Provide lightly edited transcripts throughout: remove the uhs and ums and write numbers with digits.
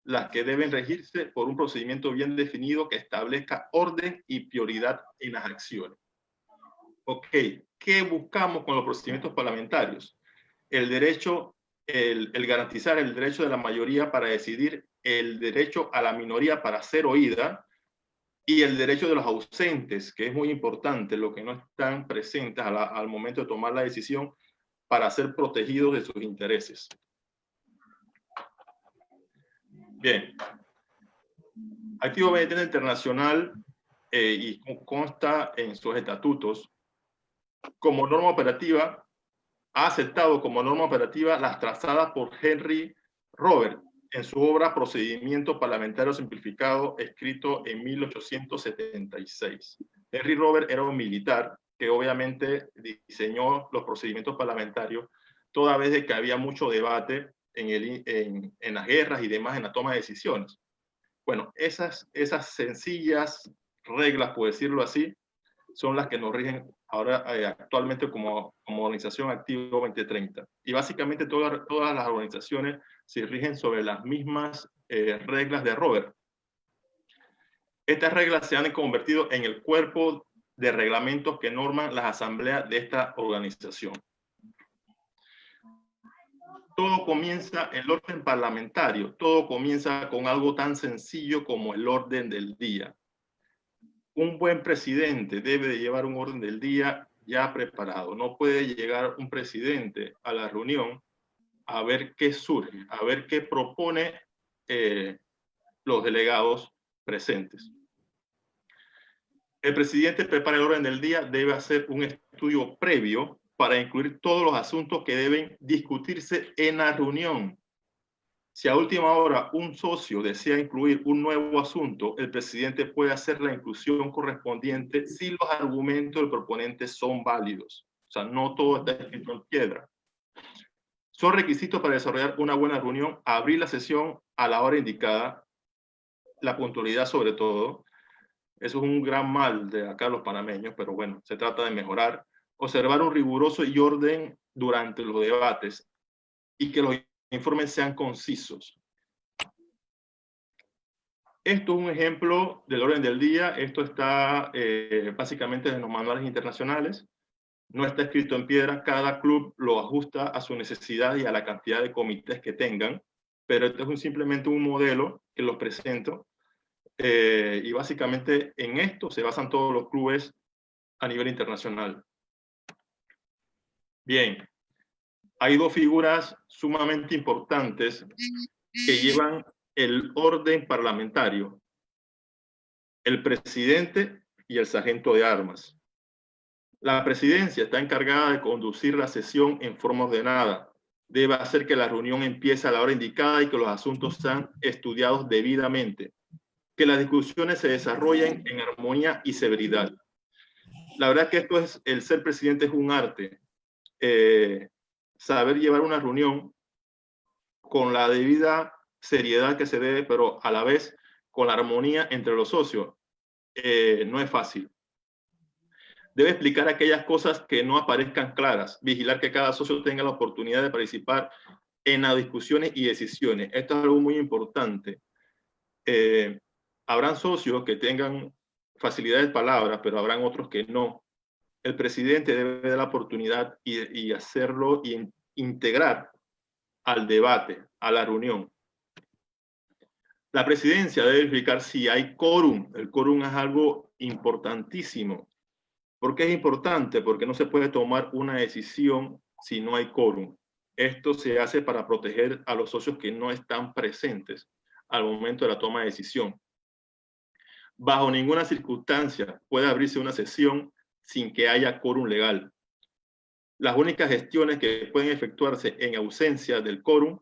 las que deben regirse por un procedimiento bien definido que establezca orden y prioridad en las acciones. Ok, ¿qué buscamos con los procedimientos parlamentarios? El derecho, el garantizar el derecho de la mayoría para decidir, el derecho a la minoría para ser oída y el derecho de los ausentes, que es muy importante, los que no están presentes al momento de tomar la decisión, para ser protegidos de sus intereses. Bien. Activo Monetario Internacional y consta en sus estatutos como norma operativa, ha aceptado como norma operativa las trazadas por Henry Robert en su obra Procedimiento Parlamentario Simplificado, escrito en 1876. Henry Robert era un militar que obviamente diseñó los procedimientos parlamentarios toda vez de que había mucho debate en las guerras y demás en la toma de decisiones. Bueno, esas sencillas reglas, por decirlo así, son las que nos rigen ahora actualmente como organización Activo 2030. Y básicamente todas las organizaciones se rigen sobre las mismas reglas de Robert. Estas reglas se han convertido en el cuerpo de reglamentos que norman las asambleas de esta organización. Todo comienza en el orden parlamentario, todo comienza con algo tan sencillo como el orden del día. Un buen presidente debe de llevar un orden del día ya preparado. No puede llegar un presidente a la reunión a ver qué surge, a ver qué propone los delegados presentes. El presidente prepara el orden del día, debe hacer un estudio previo para incluir todos los asuntos que deben discutirse en la reunión. Si a última hora un socio desea incluir un nuevo asunto, el presidente puede hacer la inclusión correspondiente si los argumentos del proponente son válidos. O sea, no todo está escrito en piedra. Son requisitos para desarrollar una buena reunión: abrir la sesión a la hora indicada, la puntualidad sobre todo. Eso es un gran mal de acá los panameños, pero bueno, se trata de mejorar. Observar un riguroso y orden durante los debates y que los informes sean concisos. Esto es un ejemplo del orden del día. Esto está básicamente en los manuales internacionales. No está escrito en piedra. Cada club lo ajusta a su necesidad y a la cantidad de comités que tengan. Pero esto es simplemente un modelo que los presento. Y básicamente en esto se basan todos los clubes a nivel internacional. Bien. Hay dos figuras sumamente importantes que llevan el orden parlamentario: el presidente y el sargento de armas. La presidencia está encargada de conducir la sesión en forma ordenada. Debe hacer que la reunión empiece a la hora indicada y que los asuntos sean estudiados debidamente. Que las discusiones se desarrollen en armonía y severidad. La verdad que esto es, el ser presidente es un arte. Saber llevar una reunión con la debida seriedad que se debe, pero a la vez con la armonía entre los socios, no es fácil. Debe explicar aquellas cosas que no aparezcan claras, vigilar que cada socio tenga la oportunidad de participar en las discusiones y decisiones. Esto es algo muy importante. Habrán socios que tengan facilidad de palabra, pero habrán otros que no. El presidente debe dar la oportunidad y hacerlo y integrar al debate, a la reunión. La presidencia debe verificar si hay quórum. El quórum es algo importantísimo. ¿Por qué es importante? Porque no se puede tomar una decisión si no hay quórum. Esto se hace para proteger a los socios que no están presentes al momento de la toma de decisión. Bajo ninguna circunstancia puede abrirse una sesión sin que haya quórum legal. Las únicas gestiones que pueden efectuarse en ausencia del quórum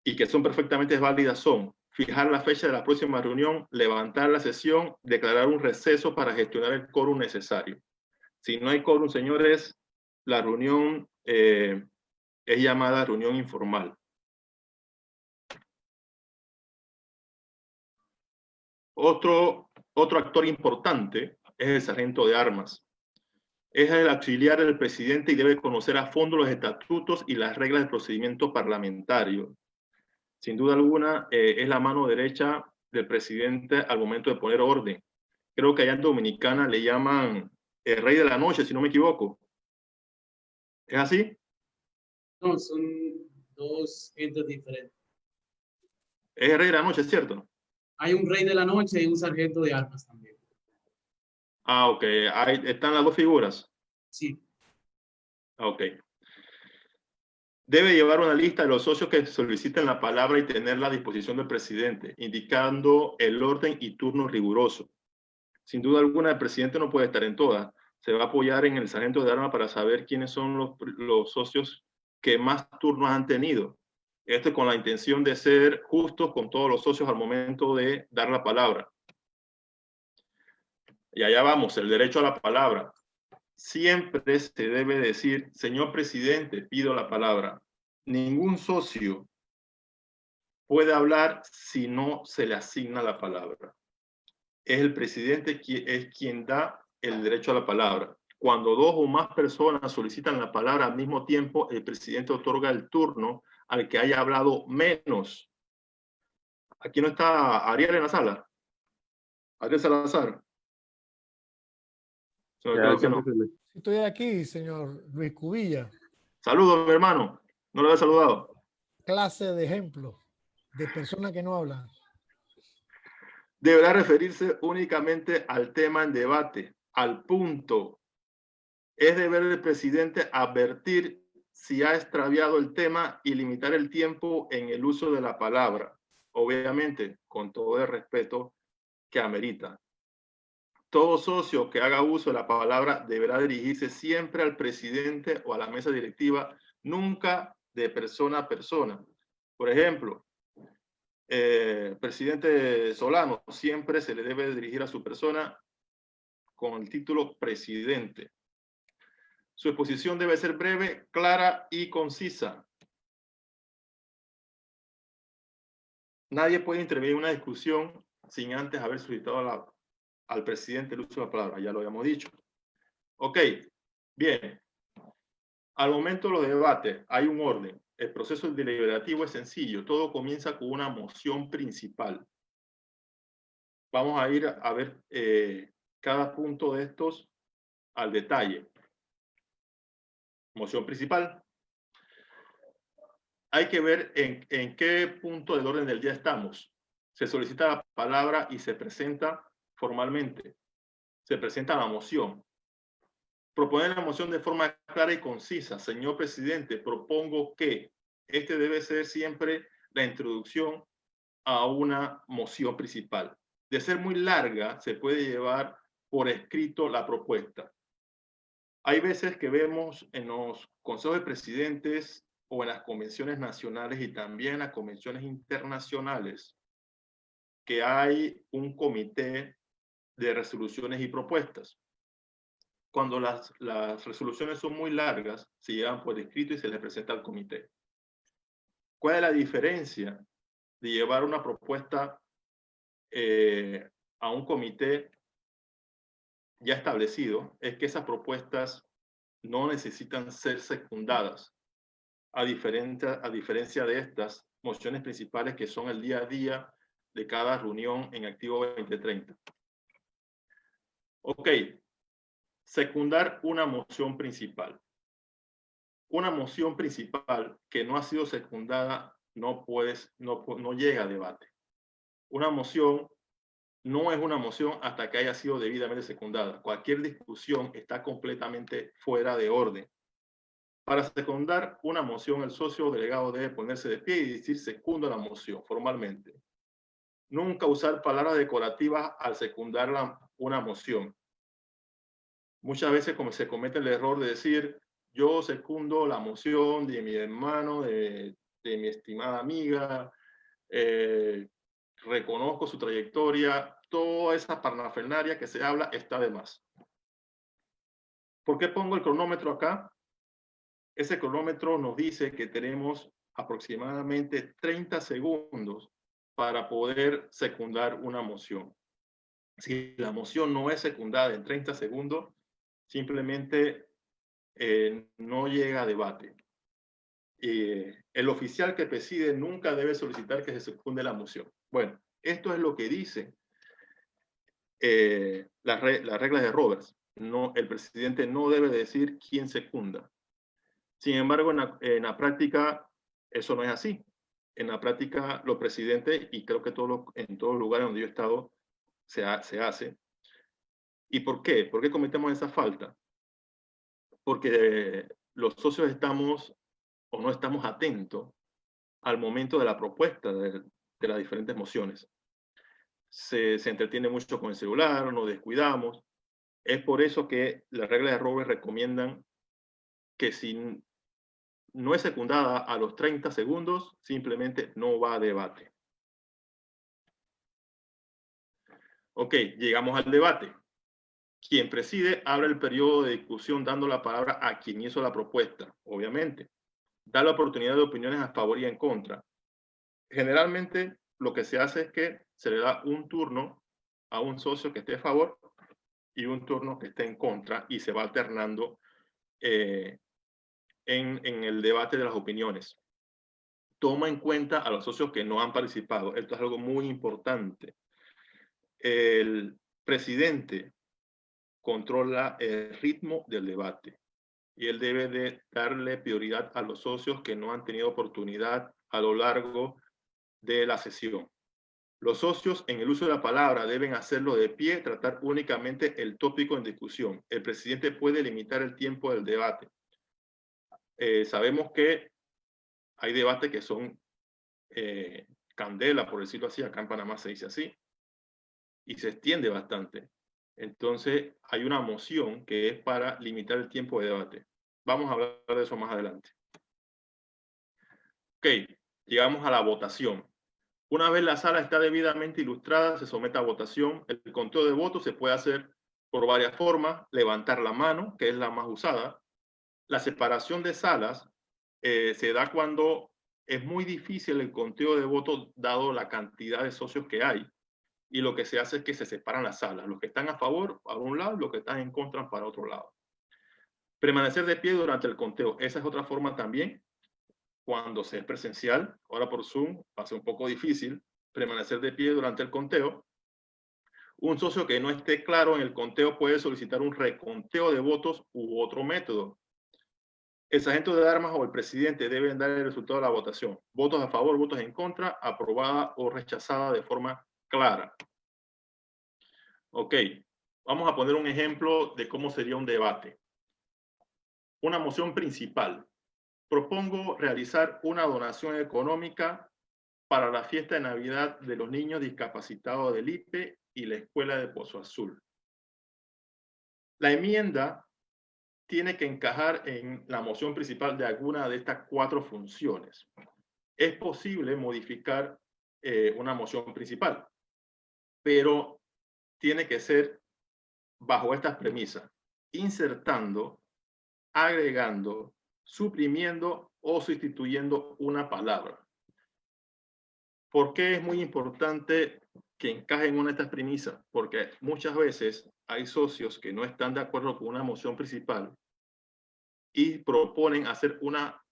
y que son perfectamente válidas son fijar la fecha de la próxima reunión, levantar la sesión, declarar un receso para gestionar el quórum necesario. Si no hay quórum, señores, la reunión es llamada reunión informal. Otro actor importante es el sargento de armas. Es el auxiliar del presidente y debe conocer a fondo los estatutos y las reglas del procedimiento parlamentario. Sin duda alguna, es la mano derecha del presidente al momento de poner orden. Creo que allá en Dominicana le llaman el rey de la noche, si no me equivoco. ¿Es así? No, son dos entes diferentes. Es el rey de la noche, ¿cierto? Hay un rey de la noche y un sargento de armas también. Ah, ok. Ahí están las dos figuras. Sí. Ok. Debe llevar una lista de los socios que soliciten la palabra y tenerla a disposición del presidente, indicando el orden y turno riguroso. Sin duda alguna, el presidente no puede estar en todas. Se va a apoyar en el sargento de armas para saber quiénes son los socios que más turnos han tenido. Esto con la intención de ser justos con todos los socios al momento de dar la palabra. Y allá vamos, el derecho a la palabra. Siempre se debe decir, señor presidente, pido la palabra. Ningún socio puede hablar si no se le asigna la palabra. Es el presidente quien da el derecho a la palabra. Cuando dos o más personas solicitan la palabra al mismo tiempo, el presidente otorga el turno al que haya hablado menos. Aquí no está Ariel en la sala. Ariel Salazar. Creo que no. Estoy aquí, señor Luis Cubilla. Saludos, mi hermano. No lo había saludado. Clase de ejemplo de personas que no hablan. Deberá referirse únicamente al tema en debate, al punto. Es deber del presidente advertir si ha extraviado el tema y limitar el tiempo en el uso de la palabra, obviamente con todo el respeto que amerita. Todo socio que haga uso de la palabra deberá dirigirse siempre al presidente o a la mesa directiva, nunca de persona a persona. Por ejemplo, presidente Solano siempre se le debe dirigir a su persona con el título presidente. Su exposición debe ser breve, clara y concisa. Nadie puede intervenir en una discusión sin antes haber solicitado al presidente el uso de la palabra. Ya lo habíamos dicho. Ok, bien. Al momento de los debates hay un orden. El proceso deliberativo es sencillo. Todo comienza con una moción principal. Vamos a ir a ver cada punto de estos al detalle. Moción principal. Hay que ver en qué punto del orden del día estamos. Se solicita la palabra y se presenta formalmente. Se presenta la moción. Proponer la moción de forma clara y concisa. Señor presidente, propongo que este debe ser siempre la introducción a una moción principal. De ser muy larga, se puede llevar por escrito la propuesta. Hay veces que vemos en los consejos de presidentes o en las convenciones nacionales y también en las convenciones internacionales que hay un comité de resoluciones y propuestas. Cuando las resoluciones son muy largas, se llevan por escrito y se les presenta al comité. ¿Cuál es la diferencia de llevar una propuesta a un comité ya establecido? Es que esas propuestas no necesitan ser secundadas, a diferencia de estas mociones principales que son el día a día de cada reunión en Activo 2030. Ok, secundar una moción principal. Una moción principal que no ha sido secundada no llega a debate. Una moción no es una moción hasta que haya sido debidamente secundada. Cualquier discusión está completamente fuera de orden. Para secundar una moción, el socio delegado debe ponerse de pie y decir secundo la moción formalmente. Nunca usar palabras decorativas al secundar una moción. Muchas veces como se comete el error de decir yo secundo la moción de mi hermano, de mi estimada amiga, reconozco su trayectoria, toda esa parafernalia que se habla está de más. ¿Por qué pongo el cronómetro acá? Ese cronómetro nos dice que tenemos aproximadamente 30 segundos para poder secundar una moción. Si la moción no es secundada en 30 segundos, simplemente no llega a debate. el oficial que preside nunca debe solicitar que se secunde la moción. Bueno, esto es lo que dice las reglas de Roberts. No, el presidente no debe decir quién secunda. Sin embargo, en la práctica eso no es así. En la práctica los presidentes, y creo que en todos los lugares donde yo he estado, se hace. ¿Y por qué? ¿Por qué cometemos esa falta? Porque los socios estamos o no estamos atentos al momento de la propuesta de las diferentes mociones. Se entretiene mucho con el celular, nos descuidamos. Es por eso que las reglas de Roberts recomiendan que si no es secundada a los 30 segundos, simplemente no va a debate. Ok, llegamos al debate. Quien preside abre el periodo de discusión dando la palabra a quien hizo la propuesta, obviamente. Da la oportunidad de opiniones a favor y en contra. Generalmente lo que se hace es que se le da un turno a un socio que esté a favor y un turno que esté en contra y se va alternando en el debate de las opiniones. Toma en cuenta a los socios que no han participado. Esto es algo muy importante. El presidente controla el ritmo del debate y él debe de darle prioridad a los socios que no han tenido oportunidad a lo largo de la sesión. Los socios en el uso de la palabra deben hacerlo de pie, tratar únicamente el tópico en discusión. El presidente puede limitar el tiempo del debate. Sabemos que hay debates que son candela, por decirlo así, acá en Panamá se dice así, y se extiende bastante. Entonces, hay una moción que es para limitar el tiempo de debate. Vamos a hablar de eso más adelante. Ok, llegamos a la votación. Una vez la sala está debidamente ilustrada, se somete a votación. El conteo de votos se puede hacer por varias formas. Levantar la mano, que es la más usada. La separación de salas se da cuando es muy difícil el conteo de votos dado la cantidad de socios que hay. Y lo que se hace es que se separan las salas. Los que están a favor para un lado, los que están en contra para otro lado. Permanecer de pie durante el conteo. Esa es otra forma también. Cuando se es presencial, ahora por Zoom, va a ser un poco difícil permanecer de pie durante el conteo. Un socio que no esté claro en el conteo puede solicitar un reconteo de votos u otro método. El sargento de armas o el presidente deben dar el resultado de la votación. Votos a favor, votos en contra, aprobada o rechazada de forma clara. Ok, vamos a poner un ejemplo de cómo sería un debate. Una moción principal. Propongo realizar una donación económica para la fiesta de Navidad de los niños discapacitados del IPE y la Escuela de Pozo Azul. La enmienda tiene que encajar en la moción principal de alguna de estas 4 funciones. Es posible modificar una moción principal, pero tiene que ser bajo estas premisas: insertando, agregando, suprimiendo o sustituyendo una palabra. ¿Por qué es muy importante que encajen una de estas premisas? Porque muchas veces hay socios que no están de acuerdo con una moción principal y proponen hacer una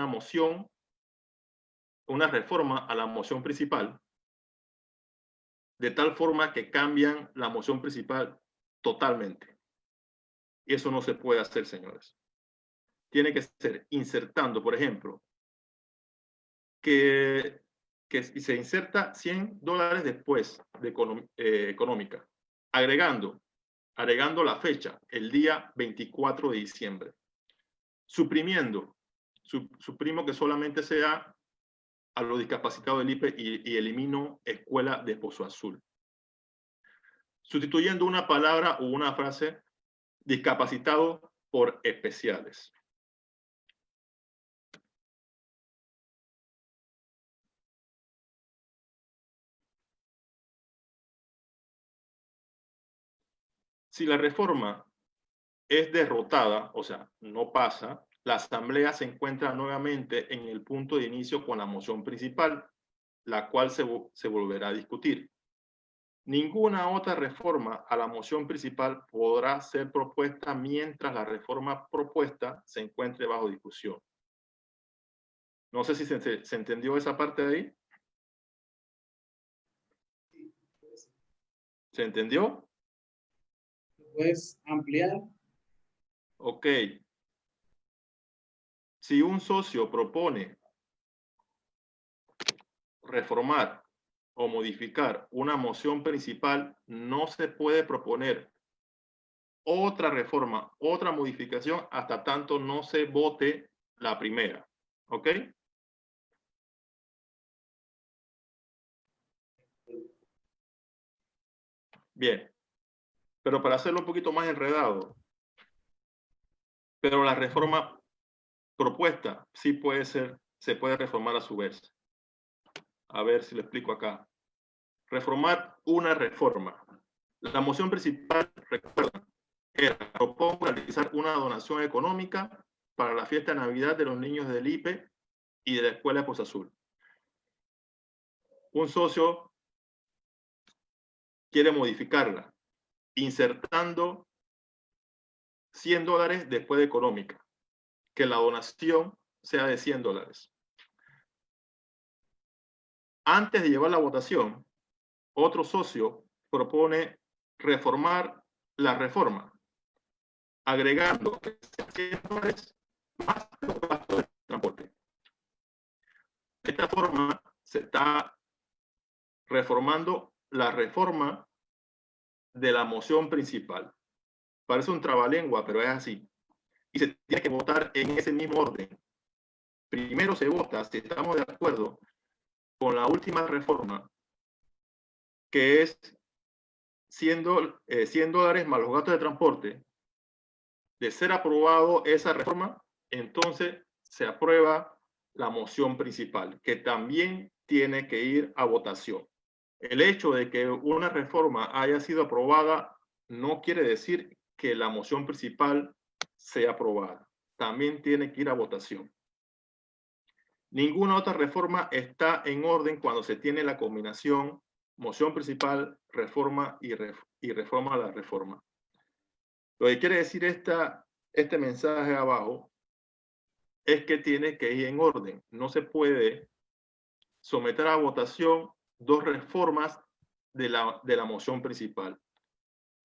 moción, una reforma a la moción principal, de tal forma que cambian la moción principal totalmente. Y eso no se puede hacer, señores. Tiene que ser insertando, por ejemplo, que se inserta $100 después de económica, agregando la fecha, el día 24 de diciembre. Suprimiendo, suprimo que solamente sea a los discapacitados del IPE y elimino Escuela de Pozo Azul. Sustituyendo una palabra o una frase, discapacitado por especiales. Si la reforma es derrotada, o sea, no pasa, la asamblea se encuentra nuevamente en el punto de inicio con la moción principal, la cual se volverá a discutir. Ninguna otra reforma a la moción principal podrá ser propuesta mientras la reforma propuesta se encuentre bajo discusión. No sé si se entendió esa parte de ahí. ¿Se entendió? ¿Puedes ampliar? Ok. Si un socio propone reformar o modificar una moción principal, no se puede proponer otra reforma, otra modificación, hasta tanto no se vote la primera. ¿Ok? Bien. Pero para hacerlo un poquito más enredado, pero la reforma propuesta sí puede ser, se puede reformar a su vez. A ver si lo explico acá. Reformar una reforma. La moción principal, recuerda, era propongo realizar una donación económica para la fiesta de Navidad de los niños del IPE y de la Escuela de Poza Azul. Un socio quiere modificarla, insertando $100 después de económica, que la donación sea de $100. Antes de llevar la votación, otro socio propone reformar la reforma, agregando $100 más los gastos de transporte. De esta forma, se está reformando la reforma de la moción principal. Parece un trabalengua, pero es así. Y se tiene que votar en ese mismo orden. Primero se vota si estamos de acuerdo con la última reforma, que es $100 más los gastos de transporte. De ser aprobado esa reforma, entonces se aprueba la moción principal, que también tiene que ir a votación. El hecho de que una reforma haya sido aprobada no quiere decir que la moción principal sea aprobada. También tiene que ir a votación. Ninguna otra reforma está en orden cuando se tiene la combinación moción principal, reforma y reforma a la reforma. Lo que quiere decir este mensaje abajo es que tiene que ir en orden. No se puede someter a votación dos reformas de la moción principal.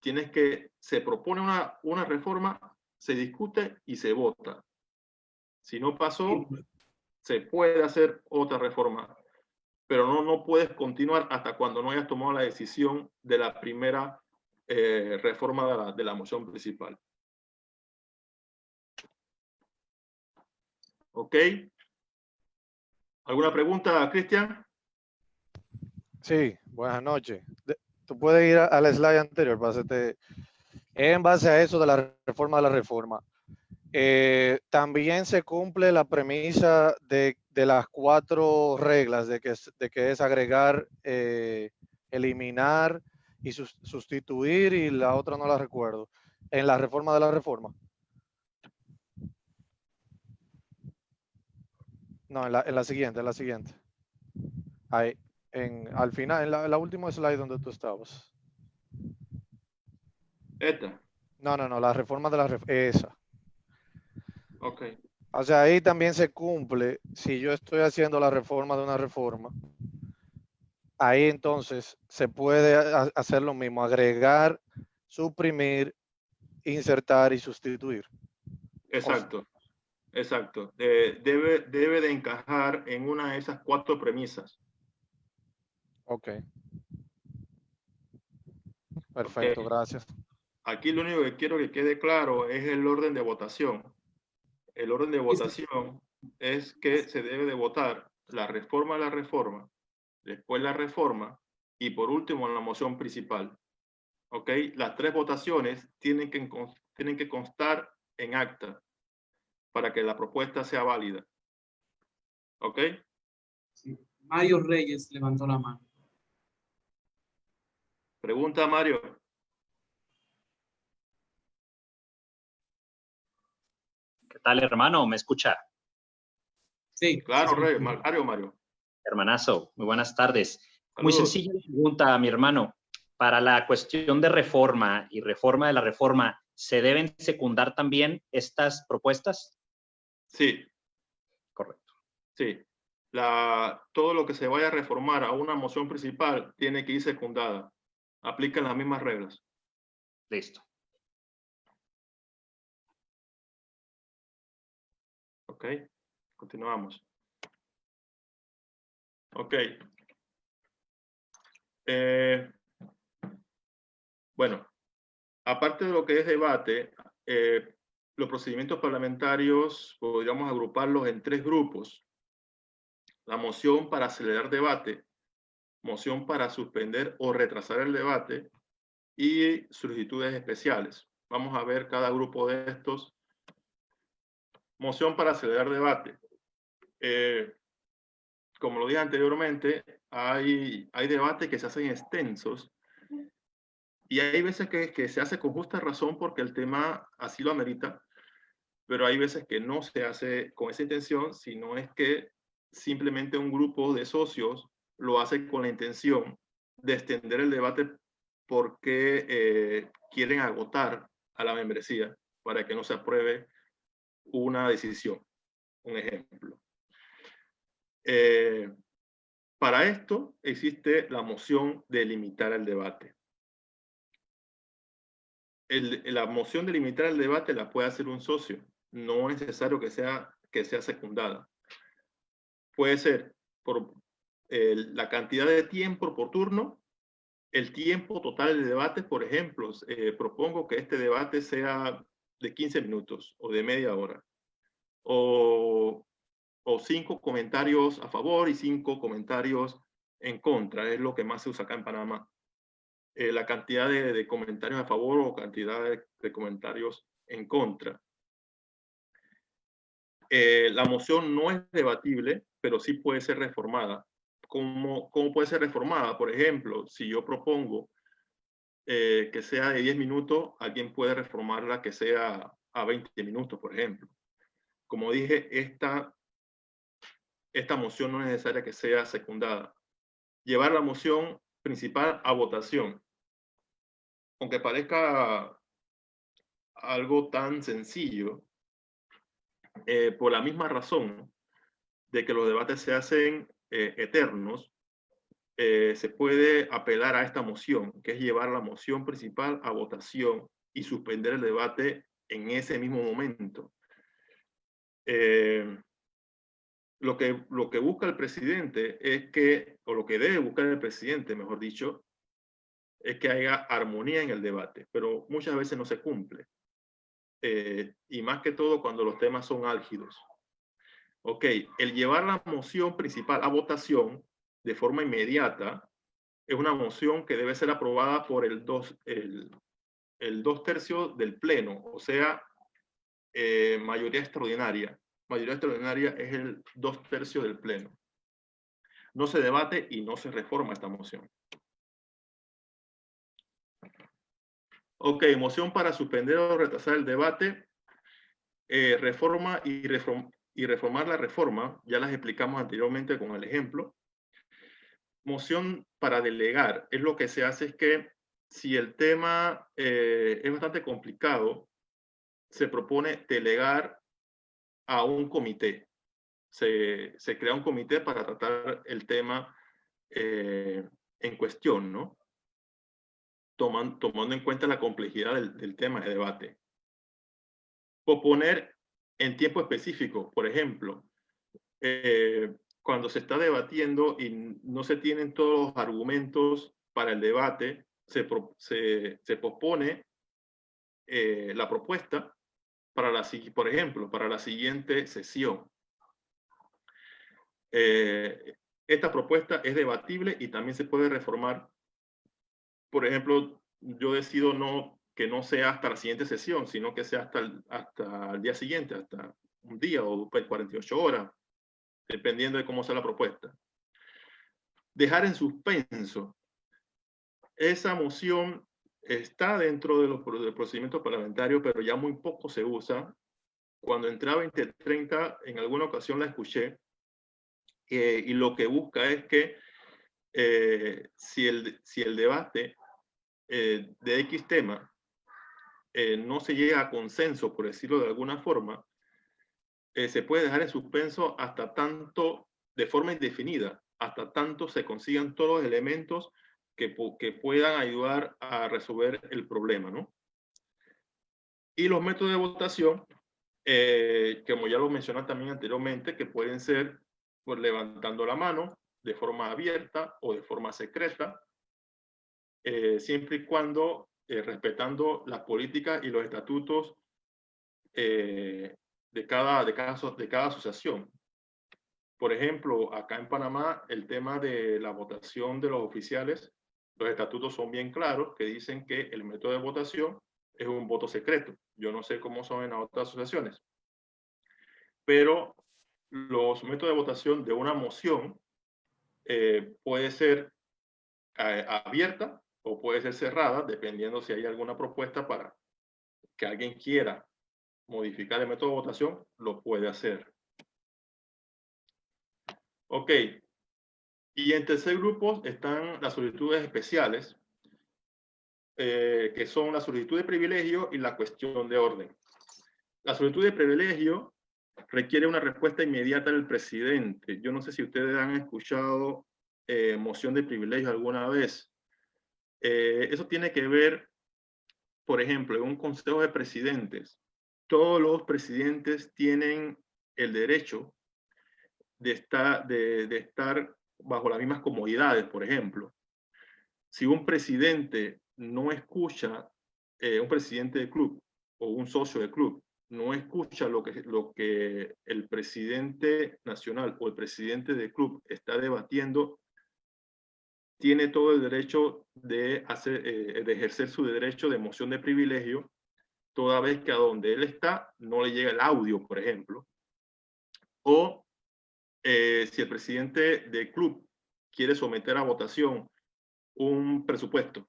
Se propone una reforma, se discute y se vota. Si no pasó, se puede hacer otra reforma, pero no puedes continuar hasta cuando no hayas tomado la decisión de la primera reforma de la moción principal. ¿Ok? ¿Alguna pregunta, Cristian? Sí, buenas noches. Tú puedes ir al slide anterior para hacerte. En base a eso de la reforma de la reforma, también se cumple la premisa de las 4 reglas de que es agregar, eliminar y sustituir, y la otra no la recuerdo, en la reforma de la reforma. No, en la siguiente. Ahí, al final, en la última slide donde tú estabas. Esta. No, la reforma de la reforma, esa. Ok. O sea, ahí también se cumple, si yo estoy haciendo la reforma de una reforma, ahí entonces se puede hacer lo mismo, agregar, suprimir, insertar y sustituir. Exacto. Exacto. Debe de encajar en una de esas 4 premisas. Ok. Perfecto, Okay. gracias. Aquí lo único que quiero que quede claro es el orden de votación. El orden de votación es que se debe de votar la reforma de la reforma, después la reforma y por último la moción principal. ¿Ok? Las 3 votaciones tienen que constar en acta para que la propuesta sea válida. ¿Ok? Sí. Mario Reyes levantó la mano. Pregunta, Mario. ¿Qué tal, hermano? ¿Me escucha? Sí. Claro, sí, Rey. sí. Mario. Hermanazo, muy buenas tardes. Saludos. Muy sencilla la pregunta, mi hermano. Para la cuestión de reforma y reforma de la reforma, ¿se deben secundar también estas propuestas? Sí. Correcto. Sí. Todo lo que se vaya a reformar a una moción principal tiene que ir secundada. Aplican las mismas reglas. Listo. Ok. Continuamos. Ok. Bueno, aparte de lo que es debate, los procedimientos parlamentarios podríamos agruparlos en 3 grupos. La moción para acelerar debate, moción para suspender o retrasar el debate y solicitudes especiales. Vamos a ver cada grupo de estos. Moción para acelerar debate. Como lo dije anteriormente, hay debates que se hacen extensos y hay veces que se hace con justa razón porque el tema así lo amerita, pero hay veces que no se hace con esa intención, sino es que simplemente un grupo de socios lo hace con la intención de extender el debate porque quieren agotar a la membresía para que no se apruebe una decisión. Un ejemplo. Para esto existe la moción de limitar el debate. La moción de limitar el debate la puede hacer un socio. No es necesario que sea secundada. Puede ser por la cantidad de tiempo por turno, el tiempo total de debate. Por ejemplo, propongo que este debate sea de 15 minutos o de media hora. O 5 comentarios a favor y 5 comentarios en contra. Es lo que más se usa acá en Panamá. La cantidad de comentarios a favor o cantidad de comentarios en contra. La moción no es debatible, pero sí puede ser reformada. ¿Cómo puede ser reformada? Por ejemplo, si yo propongo que sea de 10 minutos, alguien puede reformarla que sea a 20 minutos, por ejemplo. Como dije, esta moción no es necesaria que sea secundada. Llevar la moción principal a votación. Aunque parezca algo tan sencillo, por la misma razón de que los debates se hacen eternos, se puede apelar a esta moción, que es llevar la moción principal a votación y suspender el debate en ese mismo momento. Lo que busca el presidente es que, o lo que debe buscar el presidente, mejor dicho, es que haya armonía en el debate, pero muchas veces no se cumple. Y más que todo cuando los temas son álgidos. Ok, el llevar la moción principal a votación de forma inmediata es una moción que debe ser aprobada por el 2/3 del pleno, o sea, mayoría extraordinaria. Mayoría extraordinaria es el 2/3 del pleno. No se debate y no se reforma esta moción. Ok, moción para suspender o retrasar el debate, reforma y reformar la reforma, ya las explicamos anteriormente con el ejemplo. Moción para delegar, es lo que se hace es que si el tema es bastante complicado, se propone delegar a un comité. Se crea un comité para tratar el tema en cuestión, ¿no? Tomando en cuenta la complejidad del tema de debate. Proponer en tiempo específico, por ejemplo, cuando se está debatiendo y no se tienen todos los argumentos para el debate, se pospone la propuesta para por ejemplo, para la siguiente sesión. Esta propuesta es debatible y también se puede reformar. Por ejemplo, yo decido que no sea hasta la siguiente sesión, sino que sea hasta el día siguiente, hasta un día o 48 horas, dependiendo de cómo sea la propuesta. Dejar en suspenso. Esa moción está dentro del procedimiento parlamentario, pero ya muy poco se usa. Cuando entraba 2030, en alguna ocasión la escuché, y lo que busca es que si el debate de X tema no se llega a consenso, por decirlo de alguna forma, se puede dejar en suspenso hasta tanto, de forma indefinida, hasta tanto se consigan todos los elementos que puedan ayudar a resolver el problema, ¿no? Y los métodos de votación, como ya lo mencioné también anteriormente, que pueden ser pues, levantando la mano de forma abierta o de forma secreta, siempre y cuando respetando las políticas y los estatutos de cada asociación. Por ejemplo, acá en Panamá, el tema de la votación de los oficiales, los estatutos son bien claros, que dicen que el método de votación es un voto secreto. Yo no sé cómo son en las otras asociaciones, pero los métodos de votación de una moción puede ser abierta o puede ser cerrada, dependiendo si hay alguna propuesta para que alguien quiera modificar el método de votación, lo puede hacer. Ok. Y en tercer grupo están las solicitudes especiales, que son la solicitud de privilegio y la cuestión de orden. La solicitud de privilegio requiere una respuesta inmediata del presidente. Yo no sé si ustedes han escuchado moción de privilegio alguna vez. Eso tiene que ver, por ejemplo, en un consejo de presidentes. Todos los presidentes tienen el derecho de estar bajo las mismas comodidades, por ejemplo. Si un presidente no escucha, un presidente de club o un socio de club, no escucha lo que el presidente nacional o el presidente del club está debatiendo, tiene todo el derecho de ejercer su derecho de moción de privilegio, toda vez que a donde él está no le llega el audio, por ejemplo. O si el presidente del club quiere someter a votación un presupuesto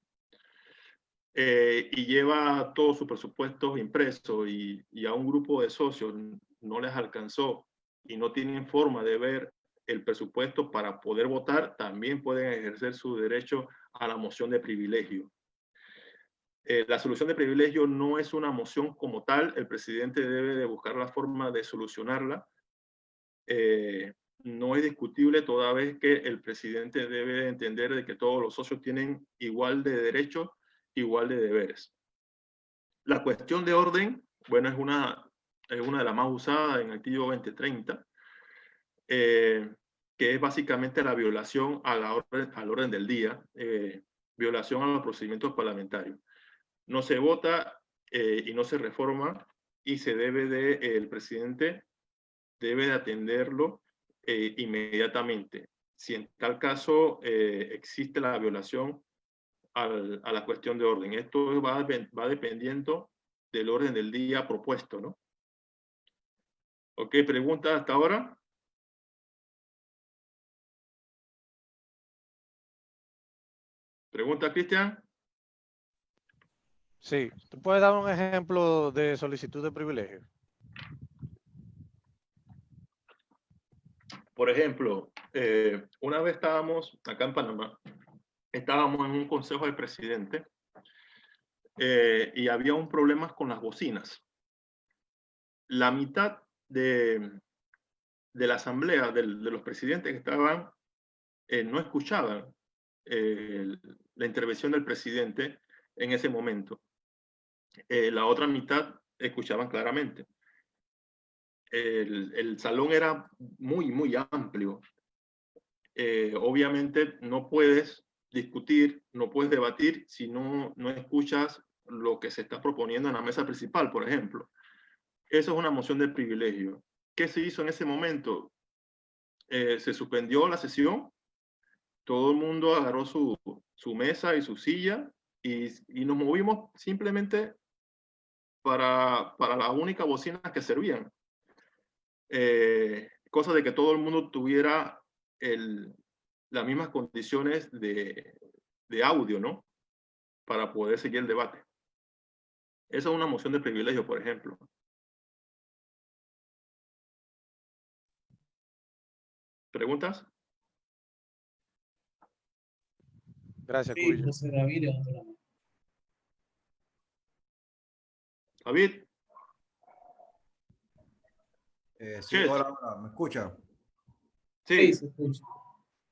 y lleva todos sus presupuestos impresos y a un grupo de socios no les alcanzó y no tienen forma de ver el presupuesto para poder votar, también pueden ejercer su derecho a la moción de privilegio. La solución de privilegio no es una moción como tal, el presidente debe de buscar la forma de solucionarla. No es discutible toda vez que el presidente debe de entender de que todos los socios tienen igual de derechos, igual de deberes. La cuestión de orden, bueno, es una de las más usadas en el artículo 2030, que es básicamente la violación al orden del día, violación a los procedimientos parlamentarios. No se vota y no se reforma y el presidente debe de atenderlo inmediatamente. Si en tal caso existe la violación a la cuestión de orden. Esto va dependiendo del orden del día propuesto, ¿no? Ok, ¿pregunta hasta ahora? ¿Pregunta, Cristian? Sí, ¿tú puedes dar un ejemplo de solicitud de privilegio? Por ejemplo, una vez estábamos acá en Panamá, estábamos en un consejo de presidente y había un problema con las bocinas. La mitad de la asamblea, de los presidentes que estaban, no escuchaban la intervención del presidente en ese momento. La otra mitad escuchaban claramente. El salón era muy, muy amplio. Obviamente no puedes discutir, no puedes debatir si no escuchas lo que se está proponiendo en la mesa principal, por ejemplo. Eso es una moción de privilegio. ¿Qué se hizo en ese momento? Se suspendió la sesión, todo el mundo agarró su mesa y su silla y nos movimos simplemente para la única bocina que servían. Cosa de que todo el mundo tuviera las mismas condiciones de audio, ¿no? Para poder seguir el debate. Esa es una moción de privilegio, por ejemplo. ¿Preguntas? Gracias, Sí, Cubillo. José David levantó la mano. David. Sí, Yes. hola, hola, ¿me escucha? Sí, Sí, se escucha.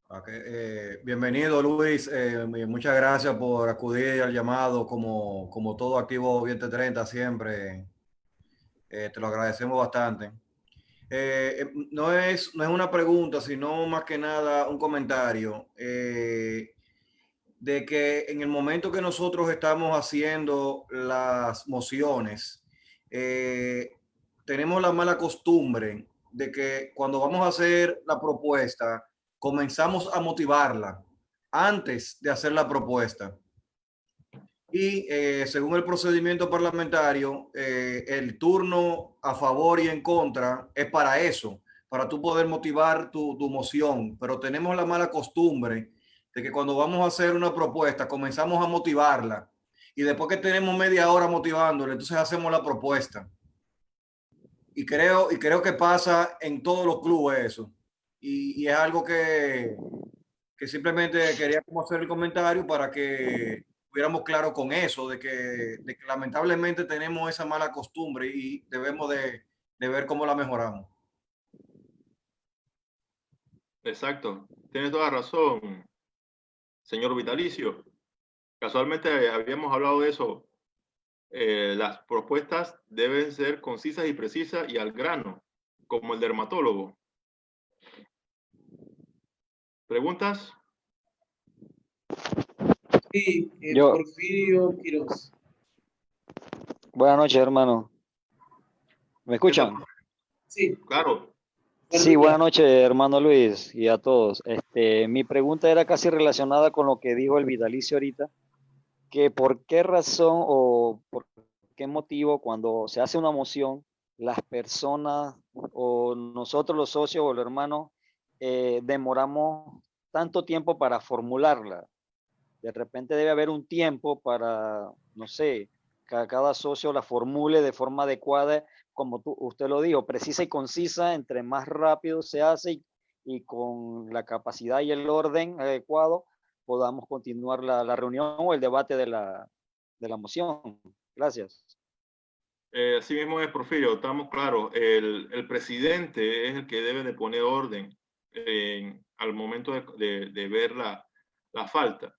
Okay. Bienvenido, Luis. Muchas gracias por acudir al llamado como todo activo 2030 siempre. Te lo agradecemos bastante. No es una pregunta, sino más que nada un comentario de que en el momento que nosotros estamos haciendo las mociones, tenemos la mala costumbre de que cuando vamos a hacer la propuesta, comenzamos a motivarla antes de hacer la propuesta. Y según el procedimiento parlamentario, el turno a favor y en contra es para eso, para tú poder motivar tu moción. Pero tenemos la mala costumbre de que cuando vamos a hacer una propuesta, comenzamos a motivarla. Y después que tenemos media hora motivándola, entonces hacemos la propuesta. Y creo que pasa en todos los clubes eso. Y es algo que simplemente quería como hacer el comentario para que estuviéramos claros con eso, de que lamentablemente tenemos esa mala costumbre y debemos de ver cómo la mejoramos. exacto. Tienes toda razón, señor Vitalicio. Casualmente habíamos hablado de eso. Las propuestas deben ser concisas y precisas y al grano, como el dermatólogo. ¿Preguntas? Sí, Yo, Porfirio Quiroz. buenas noches, hermano. ¿Me escuchan? Sí, Claro. Sí, buenas noches, hermano Luis, y a todos. Mi pregunta era casi relacionada con lo que dijo el Vitalicio ahorita, que por qué razón o por qué motivo cuando se hace una moción, las personas o nosotros los socios o los hermanos demoramos tanto tiempo para formularla. De repente debe haber un tiempo para, no sé, que cada socio la formule de forma adecuada, como usted lo dijo, precisa y concisa, entre más rápido se hace y con la capacidad y el orden adecuado, podamos continuar la reunión o el debate de la moción. Gracias. Así mismo es, Porfirio, estamos claros. El presidente es el que debe de poner orden al momento de ver la falta.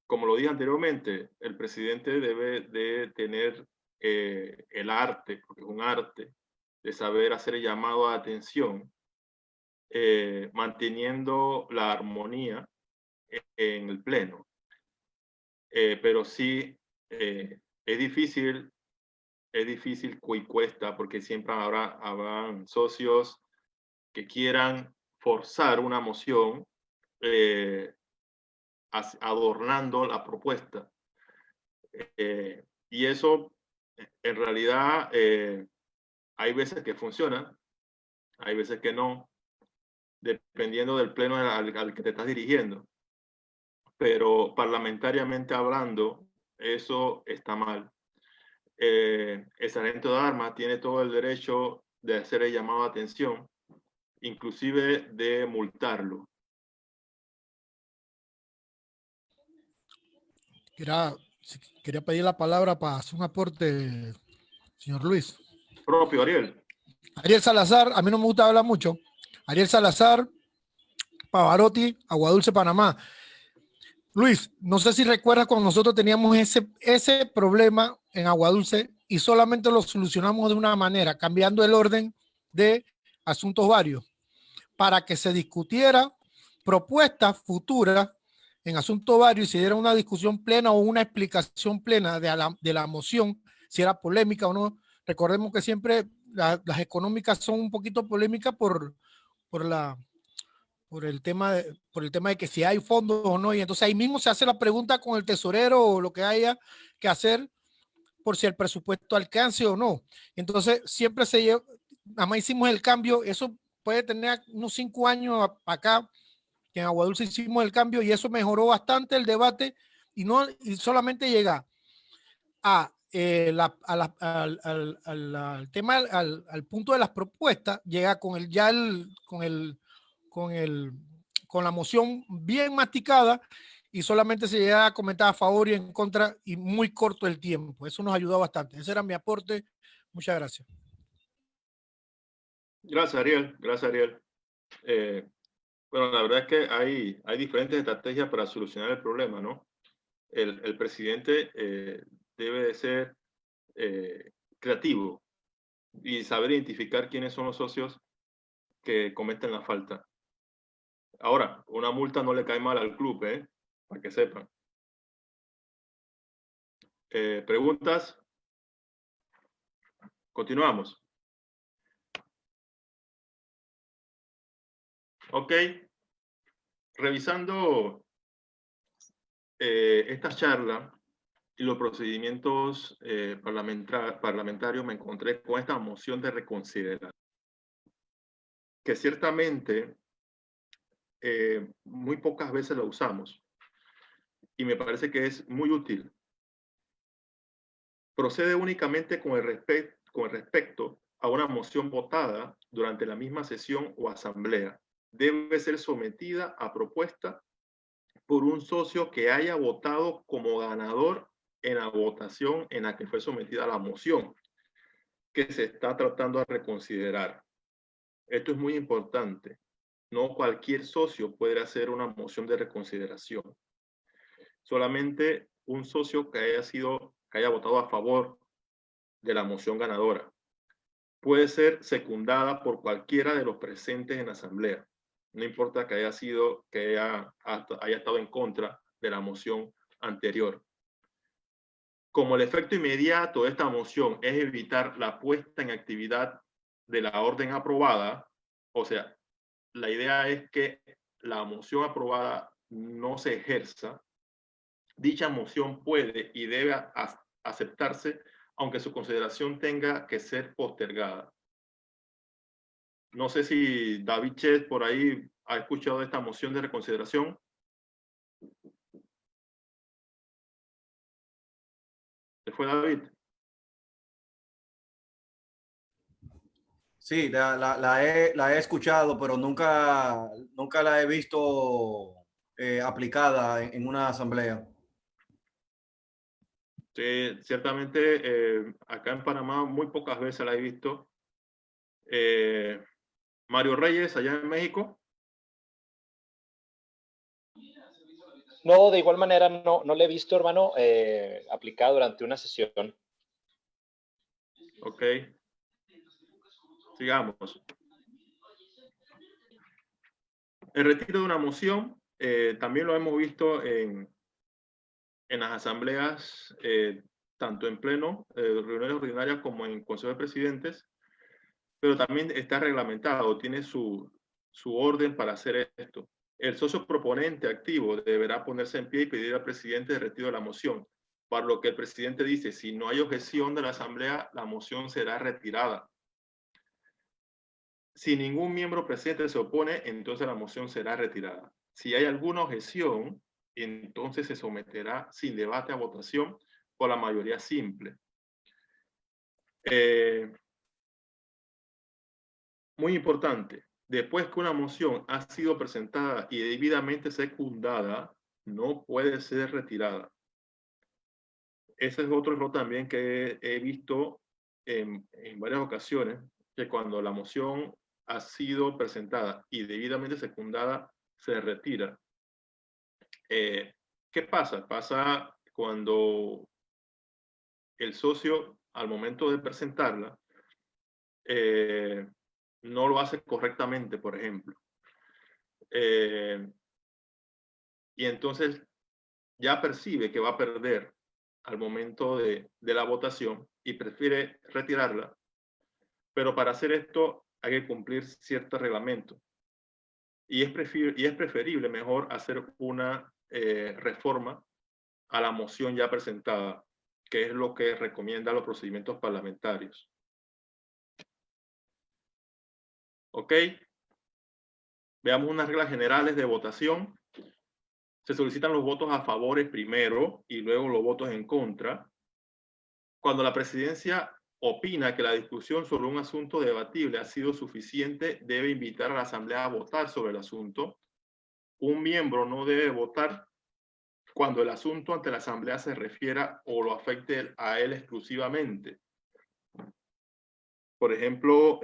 Como lo dije anteriormente, el presidente debe de tener el arte, porque es un arte, de saber hacer el llamado a atención, manteniendo la armonía en el pleno. Pero sí, es difícil y cuesta, porque siempre habrán socios que quieran forzar una moción adornando la propuesta. Y eso, en realidad, hay veces que funciona, hay veces que no, dependiendo del pleno al que te estás dirigiendo. Pero parlamentariamente hablando, eso está mal. El sargento de armas tiene todo el derecho de hacer el llamado a atención, inclusive de multarlo. Quería pedir la palabra para hacer un aporte, señor Luis. Propio, Ariel. Ariel Salazar, a mí no me gusta hablar mucho. Ariel Salazar, Pavarotti, Aguadulce, Panamá. Luis, no sé si recuerdas cuando nosotros teníamos ese problema en Aguadulce y solamente lo solucionamos de una manera, cambiando el orden de asuntos varios, para que se discutiera propuestas futuras en asuntos varios y se diera una discusión plena o una explicación plena de la moción, si era polémica o no. Recordemos que siempre las económicas son un poquito polémicas por el tema de que si hay fondos o no, y entonces ahí mismo se hace la pregunta con el tesorero o lo que haya que hacer por si el presupuesto alcance o no. Entonces siempre nada más hicimos el cambio, eso puede tener unos 5 años acá, que en Aguadulce hicimos el cambio y eso mejoró bastante el debate y solamente llega al tema, al punto de las propuestas, llega con con la moción bien masticada y solamente se llega a comentar a favor y en contra y muy corto el tiempo. Eso nos ayudó bastante. Ese era mi aporte. Muchas gracias. Gracias, Ariel. Gracias, Ariel. Bueno, la verdad es que hay diferentes estrategias para solucionar el problema, ¿no? El presidente debe de ser creativo y saber identificar quiénes son los socios que cometen la falta. Ahora, una multa no le cae mal al club, para que sepan. ¿Preguntas? Continuamos. Ok. Revisando esta charla y los procedimientos parlamentarios, me encontré con esta moción de reconsideración, que ciertamente muy pocas veces la usamos y me parece que es muy útil. Procede únicamente con respecto a una moción votada durante la misma sesión o asamblea. Debe ser sometida a propuesta por un socio que haya votado como ganador en la votación en la que fue sometida la moción que se está tratando de reconsiderar. Esto es muy importante. No cualquier socio puede hacer una moción de reconsideración. Solamente un socio que haya votado a favor de la moción ganadora. Puede ser secundada por cualquiera de los presentes en la asamblea. No importa que haya estado en contra de la moción anterior. Como el efecto inmediato de esta moción es evitar la puesta en actividad de la orden aprobada, o sea, la idea es que la moción aprobada no se ejerza, dicha moción puede y debe aceptarse aunque su consideración tenga que ser postergada. No sé si David Chet por ahí ha escuchado de esta moción de reconsideración. ¿Se fue David? Sí, la he escuchado, pero nunca la he visto aplicada en una asamblea. Sí, ciertamente acá en Panamá muy pocas veces la he visto. Mario Reyes, allá en México. No, de igual manera no le he visto, hermano, aplicado durante una sesión. Ok. Sigamos. El retiro de una moción también lo hemos visto en las asambleas, tanto en pleno, reuniones ordinarias como en Consejo de Presidentes, pero también está reglamentado, tiene su orden para hacer esto. El socio proponente activo deberá ponerse en pie y pedir al presidente el retiro de la moción, para lo que el presidente dice, si no hay objeción de la asamblea, la moción será retirada. Si ningún miembro presente se opone, entonces la moción será retirada. Si hay alguna objeción, entonces se someterá sin debate a votación por la mayoría simple. Muy importante, después que una moción ha sido presentada y debidamente secundada, no puede ser retirada. Ese es otro error también que he visto en varias ocasiones, que cuando la moción ha sido presentada y debidamente secundada, se retira. ¿Qué pasa? Pasa cuando el socio, al momento de presentarla, no lo hace correctamente, por ejemplo. Y entonces ya percibe que va a perder al momento de la votación y prefiere retirarla. Pero para hacer esto hay que cumplir cierto reglamento. Y es preferible mejor hacer una reforma a la moción ya presentada, que es lo que recomiendan los procedimientos parlamentarios. ¿Ok? Veamos unas reglas generales de votación. Se solicitan los votos a favor primero y luego los votos en contra. Cuando la presidencia opina que la discusión sobre un asunto debatible ha sido suficiente, debe invitar a la asamblea a votar sobre el asunto. Un miembro no debe votar cuando el asunto ante la asamblea se refiera o lo afecte a él exclusivamente. Por ejemplo,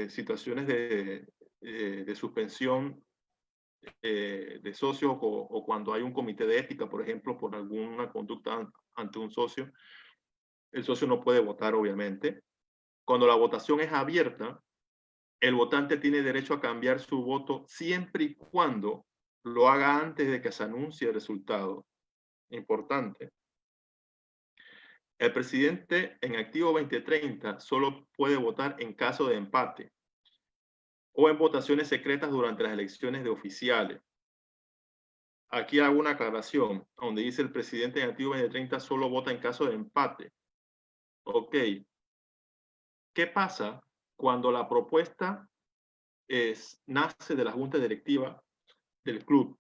situaciones de suspensión de socios o cuando hay un comité de ética, por ejemplo, por alguna conducta ante un socio, el socio no puede votar, obviamente. Cuando la votación es abierta, el votante tiene derecho a cambiar su voto siempre y cuando lo haga antes de que se anuncie el resultado. Importante. El presidente en activo 2030 solo puede votar en caso de empate o en votaciones secretas durante las elecciones de oficiales. Aquí hago una aclaración, donde dice el presidente en activo 2030 solo vota en caso de empate. Ok. ¿Qué pasa cuando la propuesta nace de la junta directiva del club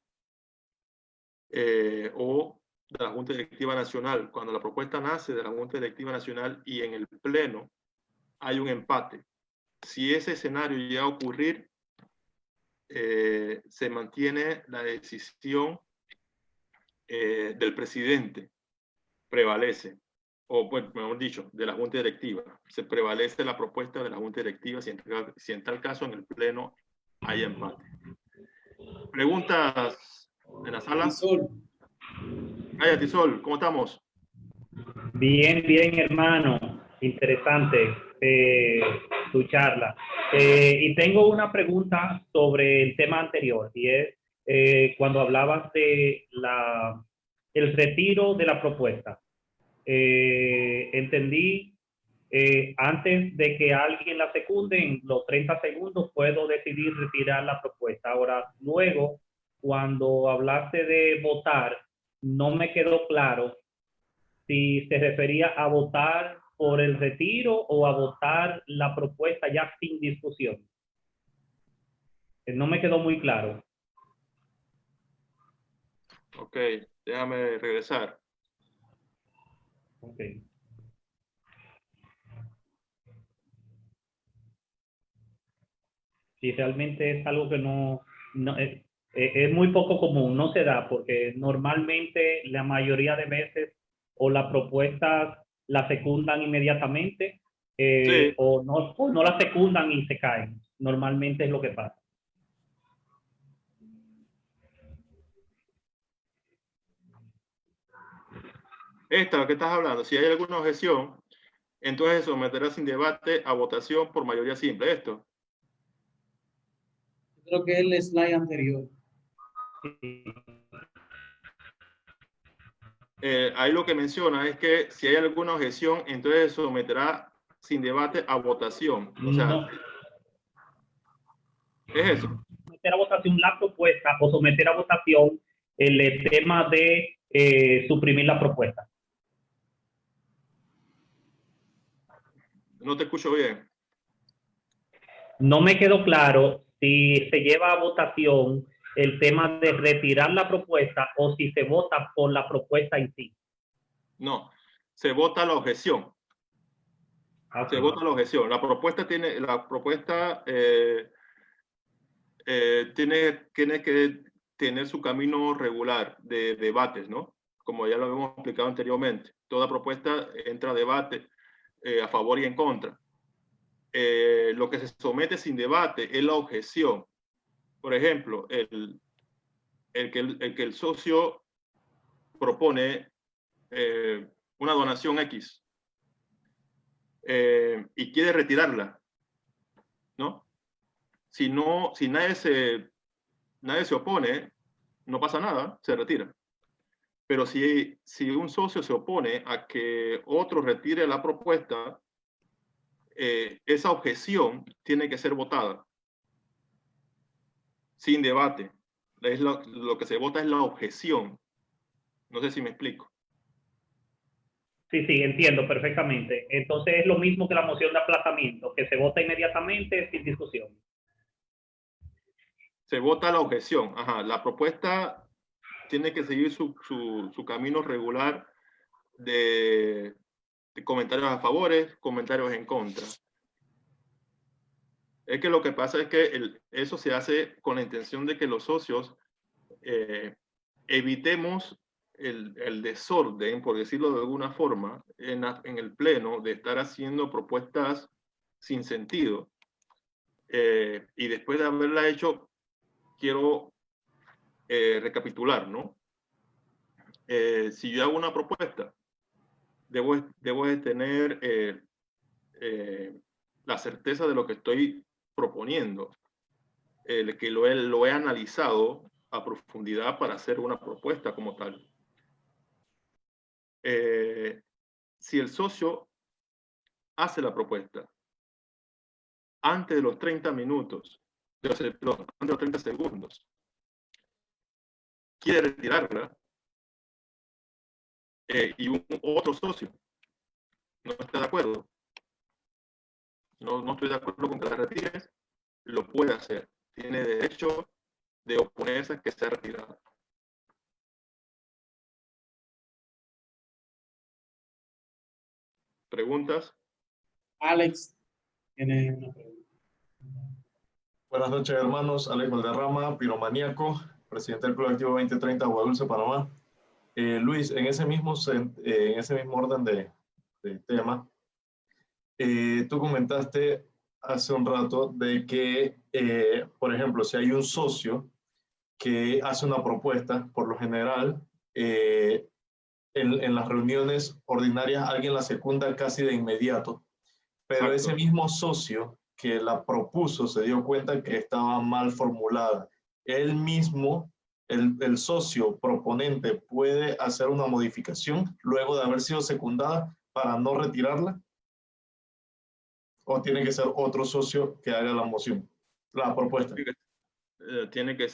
o de la junta directiva nacional? Cuando la propuesta nace de la junta directiva nacional y en el pleno hay un empate. Si ese escenario llega a ocurrir, se mantiene la decisión del presidente, prevalece, o bueno, mejor dicho, de la junta directiva. Se prevalece la propuesta de la junta directiva si en tal caso en el pleno hay empate. ¿Preguntas en la sala? Tisol. Vaya, Tisol, ¿cómo estamos? Bien, bien, hermano. Interesante tu charla. Y tengo una pregunta sobre el tema anterior, y es cuando hablabas de el retiro de la propuesta. Entendí, antes de que alguien la secunde, en los 30 segundos puedo decidir retirar la propuesta. Ahora, luego, cuando hablaste de votar, no me quedó claro si se refería a votar por el retiro o a votar la propuesta ya sin discusión. No me quedó muy claro. Ok, déjame regresar. Ok. Si realmente es algo que no es muy poco común, no se da, porque normalmente la mayoría de veces o las propuestas la secundan inmediatamente Sí. o no la secundan y se caen. Normalmente es lo que pasa. Esta, ¿qué estás hablando? Si hay alguna objeción, entonces someterá sin debate a votación por mayoría simple. Esto. Creo que es el slide anterior. Ahí lo que menciona es que si hay alguna objeción, entonces someterá sin debate a votación. O sea, No. es eso. Someter a votación la propuesta o someter a votación el tema de suprimir la propuesta. No te escucho bien. No me quedó claro si se lleva a votación el tema de retirar la propuesta o si se vota por la propuesta en sí. No, se vota la objeción. Okay. Se vota la objeción. La propuesta tiene que tener su camino regular de debates, ¿no? Como ya lo habíamos explicado anteriormente. Toda propuesta entra a debate a favor y en contra. Lo que se somete sin debate es la objeción. Por ejemplo, el que el socio propone una donación X y quiere retirarla, ¿no? Si nadie se opone, no pasa nada, se retira. Pero si un socio se opone a que otro retire la propuesta, esa objeción tiene que ser votada sin debate. Lo que se vota es la objeción. No sé si me explico. Sí, entiendo perfectamente. Entonces es lo mismo que la moción de aplazamiento, que se vota inmediatamente sin discusión. Se vota la objeción. Ajá, la propuesta tiene que seguir su camino regular de comentarios a favores, comentarios en contra. Es que lo que pasa es que eso se hace con la intención de que los socios evitemos el desorden, por decirlo de alguna forma, en el pleno, de estar haciendo propuestas sin sentido. Y después de haberla hecho, quiero recapitular, ¿no? Si yo hago una propuesta, debo de tener la certeza de lo que estoy proponiendo, que lo he analizado a profundidad para hacer una propuesta como tal. Si el socio hace la propuesta antes de los 30 minutos, perdón, antes de los 30 segundos, quiere retirarla, y otro socio no está de acuerdo, no estoy de acuerdo con que la retires, lo puede hacer. Tiene derecho de oponerse a que sea retirada. ¿Preguntas? Alex tiene una pregunta. Buenas noches, hermanos. Alex Valderrama, piromaníaco, presidente del Club Activo 2030, Agua Dulce, Panamá. Luis, en ese mismo orden de tema, tú comentaste hace un rato de que, por ejemplo, si hay un socio que hace una propuesta, por lo general, en las reuniones ordinarias alguien la secunda casi de inmediato, pero Exacto. ese mismo socio que la propuso se dio cuenta que estaba mal formulada. Él mismo, el socio proponente, puede hacer una modificación luego de haber sido secundada para no retirarla, o tiene que ser otro socio que haga la moción, la propuesta. Tiene que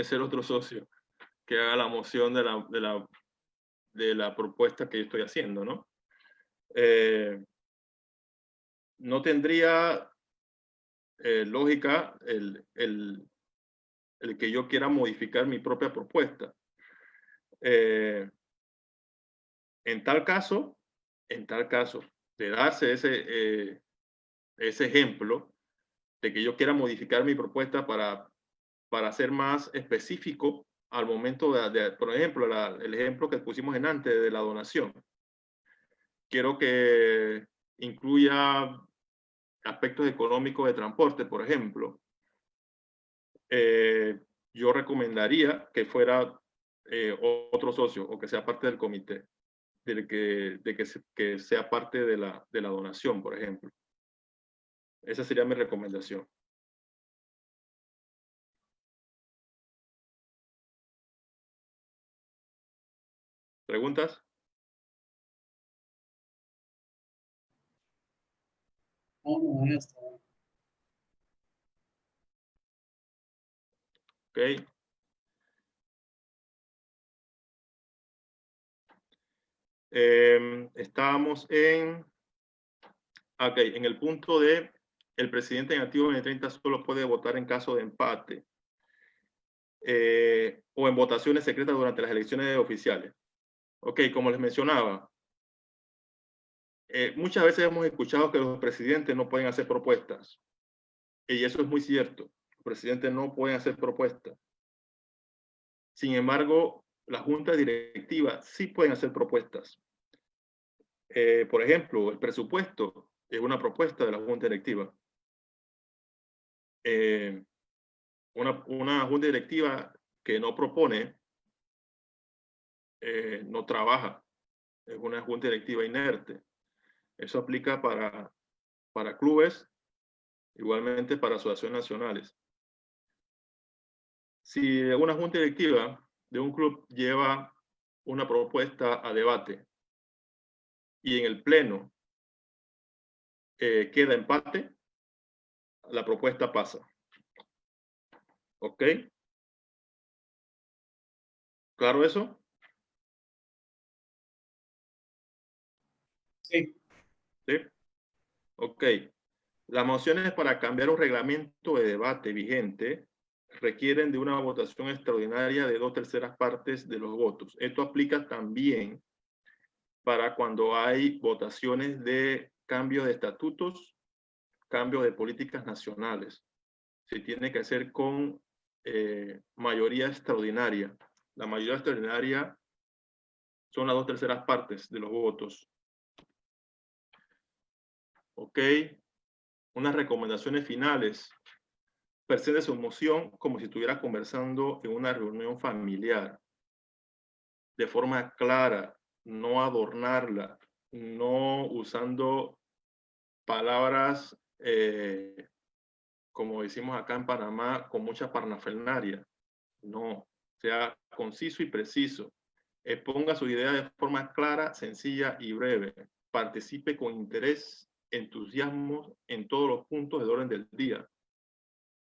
ser otro socio que haga la moción de la propuesta que yo estoy haciendo, ¿no? No tendría lógica el que yo quiera modificar mi propia propuesta. En tal caso, de darse ese ejemplo de que yo quiera modificar mi propuesta para ser más específico al momento por ejemplo, el ejemplo que pusimos en antes de la donación. Quiero que incluya aspectos económicos de transporte, por ejemplo. Yo recomendaría que fuera otro socio o que sea parte del comité, que sea parte de la donación, por ejemplo. Esa sería mi recomendación. ¿Preguntas? No, ya está. Ok. Estábamos en el punto de el presidente en activo 2030 solo puede votar en caso de empate o en votaciones secretas durante las elecciones oficiales. Ok, como les mencionaba, muchas veces hemos escuchado que los presidentes no pueden hacer propuestas, y eso es muy cierto. Los presidentes no pueden hacer propuestas. Sin embargo, las juntas directivas sí pueden hacer propuestas. Por ejemplo, el presupuesto es una propuesta de la junta directiva. Una junta directiva que no propone, no trabaja. Es una junta directiva inerte. Eso aplica para clubes, igualmente para asociaciones nacionales. Si una junta directiva de un club lleva una propuesta a debate y en el pleno queda empate, la propuesta pasa. ¿Ok? ¿Claro eso? Sí. ¿Sí? Ok. Las mociones para cambiar un reglamento de debate vigente requieren de una votación extraordinaria de 2/3 partes de los votos. Esto aplica también para cuando hay votaciones de cambio de estatutos, cambio de políticas nacionales. Se tiene que hacer con mayoría extraordinaria. La mayoría extraordinaria son las 2/3 partes de los votos. ¿Ok? unas recomendaciones finales, presente su moción como si estuviera conversando en una reunión familiar, de forma clara, no adornarla, no usando palabras, como decimos acá en Panamá, con mucha parnafernaria. No, sea conciso y preciso. Exponga su idea de forma clara, sencilla y breve. Participe con interés, entusiasmo en todos los puntos del orden del día.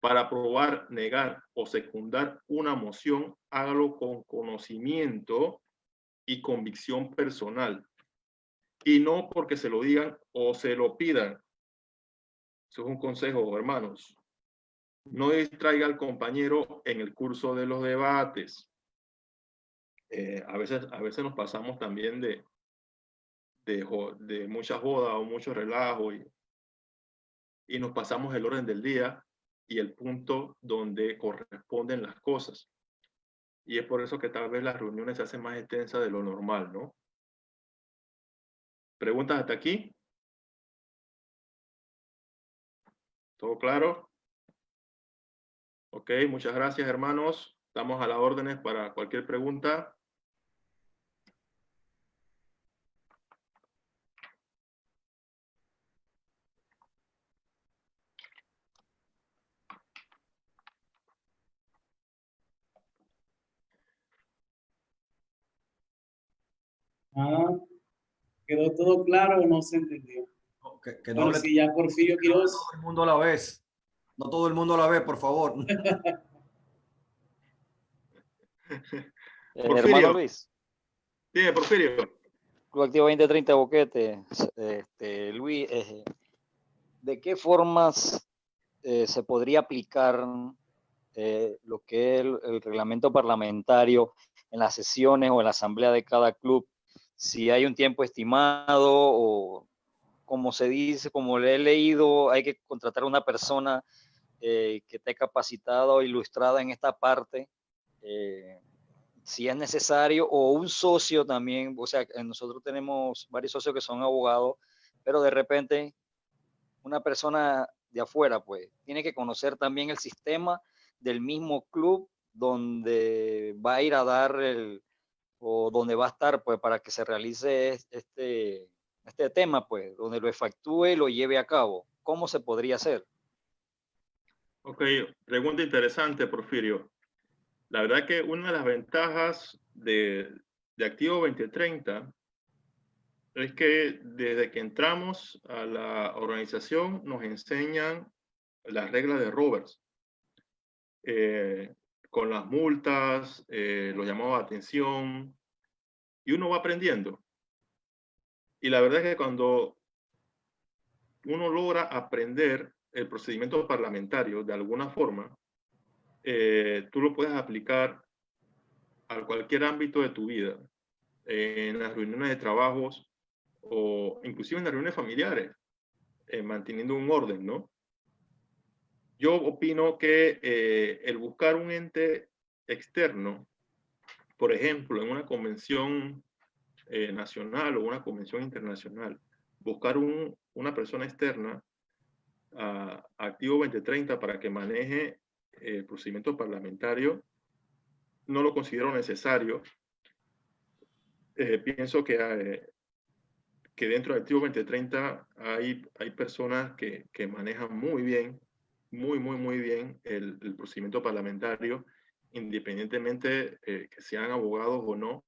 Para aprobar, negar o secundar una moción, hágalo con conocimiento y convicción personal. Y no porque se lo digan o se lo pidan. Eso es un consejo, hermanos. No distraiga al compañero en el curso de los debates. A veces nos pasamos también de mucha joda o mucho relajo y nos pasamos el orden del día y el punto donde corresponden las cosas. Y es por eso que tal vez las reuniones se hacen más extensas de lo normal, ¿no? ¿Preguntas hasta aquí? ¿Todo claro? Ok, muchas gracias, hermanos. Estamos a las órdenes para cualquier pregunta. Ah, ¿quedó todo claro o no se entendió? Que no Bueno, hable si ya Porfirio Quiroz. todo el mundo a la vez. No todo el mundo a la vez, por favor. Hermano Porfirio. Luis. Dime, Porfirio. Club Activo 2030 Boquete. Luis, ¿de qué formas se podría aplicar lo que es el reglamento parlamentario en las sesiones o en la asamblea de cada club? Si hay un tiempo estimado o, como se dice, como le he leído, hay que contratar a una persona que esté capacitada o ilustrada en esta parte, si es necesario, o un socio también. O sea, nosotros tenemos varios socios que son abogados, pero de repente una persona de afuera, pues, tiene que conocer también el sistema del mismo club donde va a ir a dar o donde va a estar, pues, para que se realice este tema, pues, donde lo efectúe y lo lleve a cabo. ¿Cómo se podría hacer? Ok, pregunta interesante, Porfirio. La verdad que una de las ventajas de Activo 2030 es que desde que entramos a la organización nos enseñan las reglas de Roberts, con las multas, los llamados de atención, y uno va aprendiendo. Y la verdad es que cuando uno logra aprender el procedimiento parlamentario de alguna forma, tú lo puedes aplicar a cualquier ámbito de tu vida, en las reuniones de trabajos o inclusive en las reuniones familiares, manteniendo un orden, ¿no? Yo opino que el buscar un ente externo, por ejemplo, en una convención nacional o una convención internacional, buscar una persona externa a Activo 2030 para que maneje el procedimiento parlamentario, no lo considero necesario. Pienso que dentro de Activo 2030 hay personas que manejan muy bien, muy bien el procedimiento parlamentario, independientemente que sean abogados o no,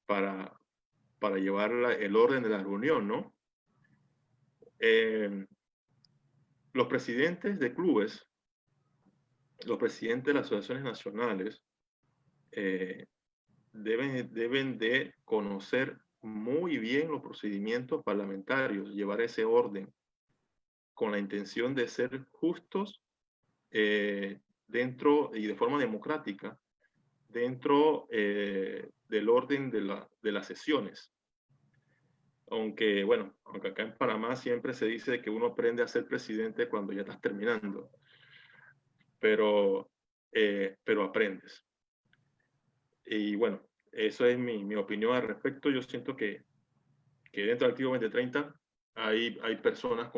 para llevar el orden de la reunión, ¿no? Los presidentes de clubes, los presidentes de las asociaciones nacionales, deben de conocer muy bien los procedimientos parlamentarios, llevar ese orden con la intención de ser justos dentro y de forma democrática dentro del orden de las sesiones. Aunque, bueno, aunque acá en Panamá siempre se dice que uno aprende a ser presidente cuando ya estás terminando, pero aprendes. Y bueno, eso es mi opinión al respecto. Yo siento que dentro del Activo 2030 hay personas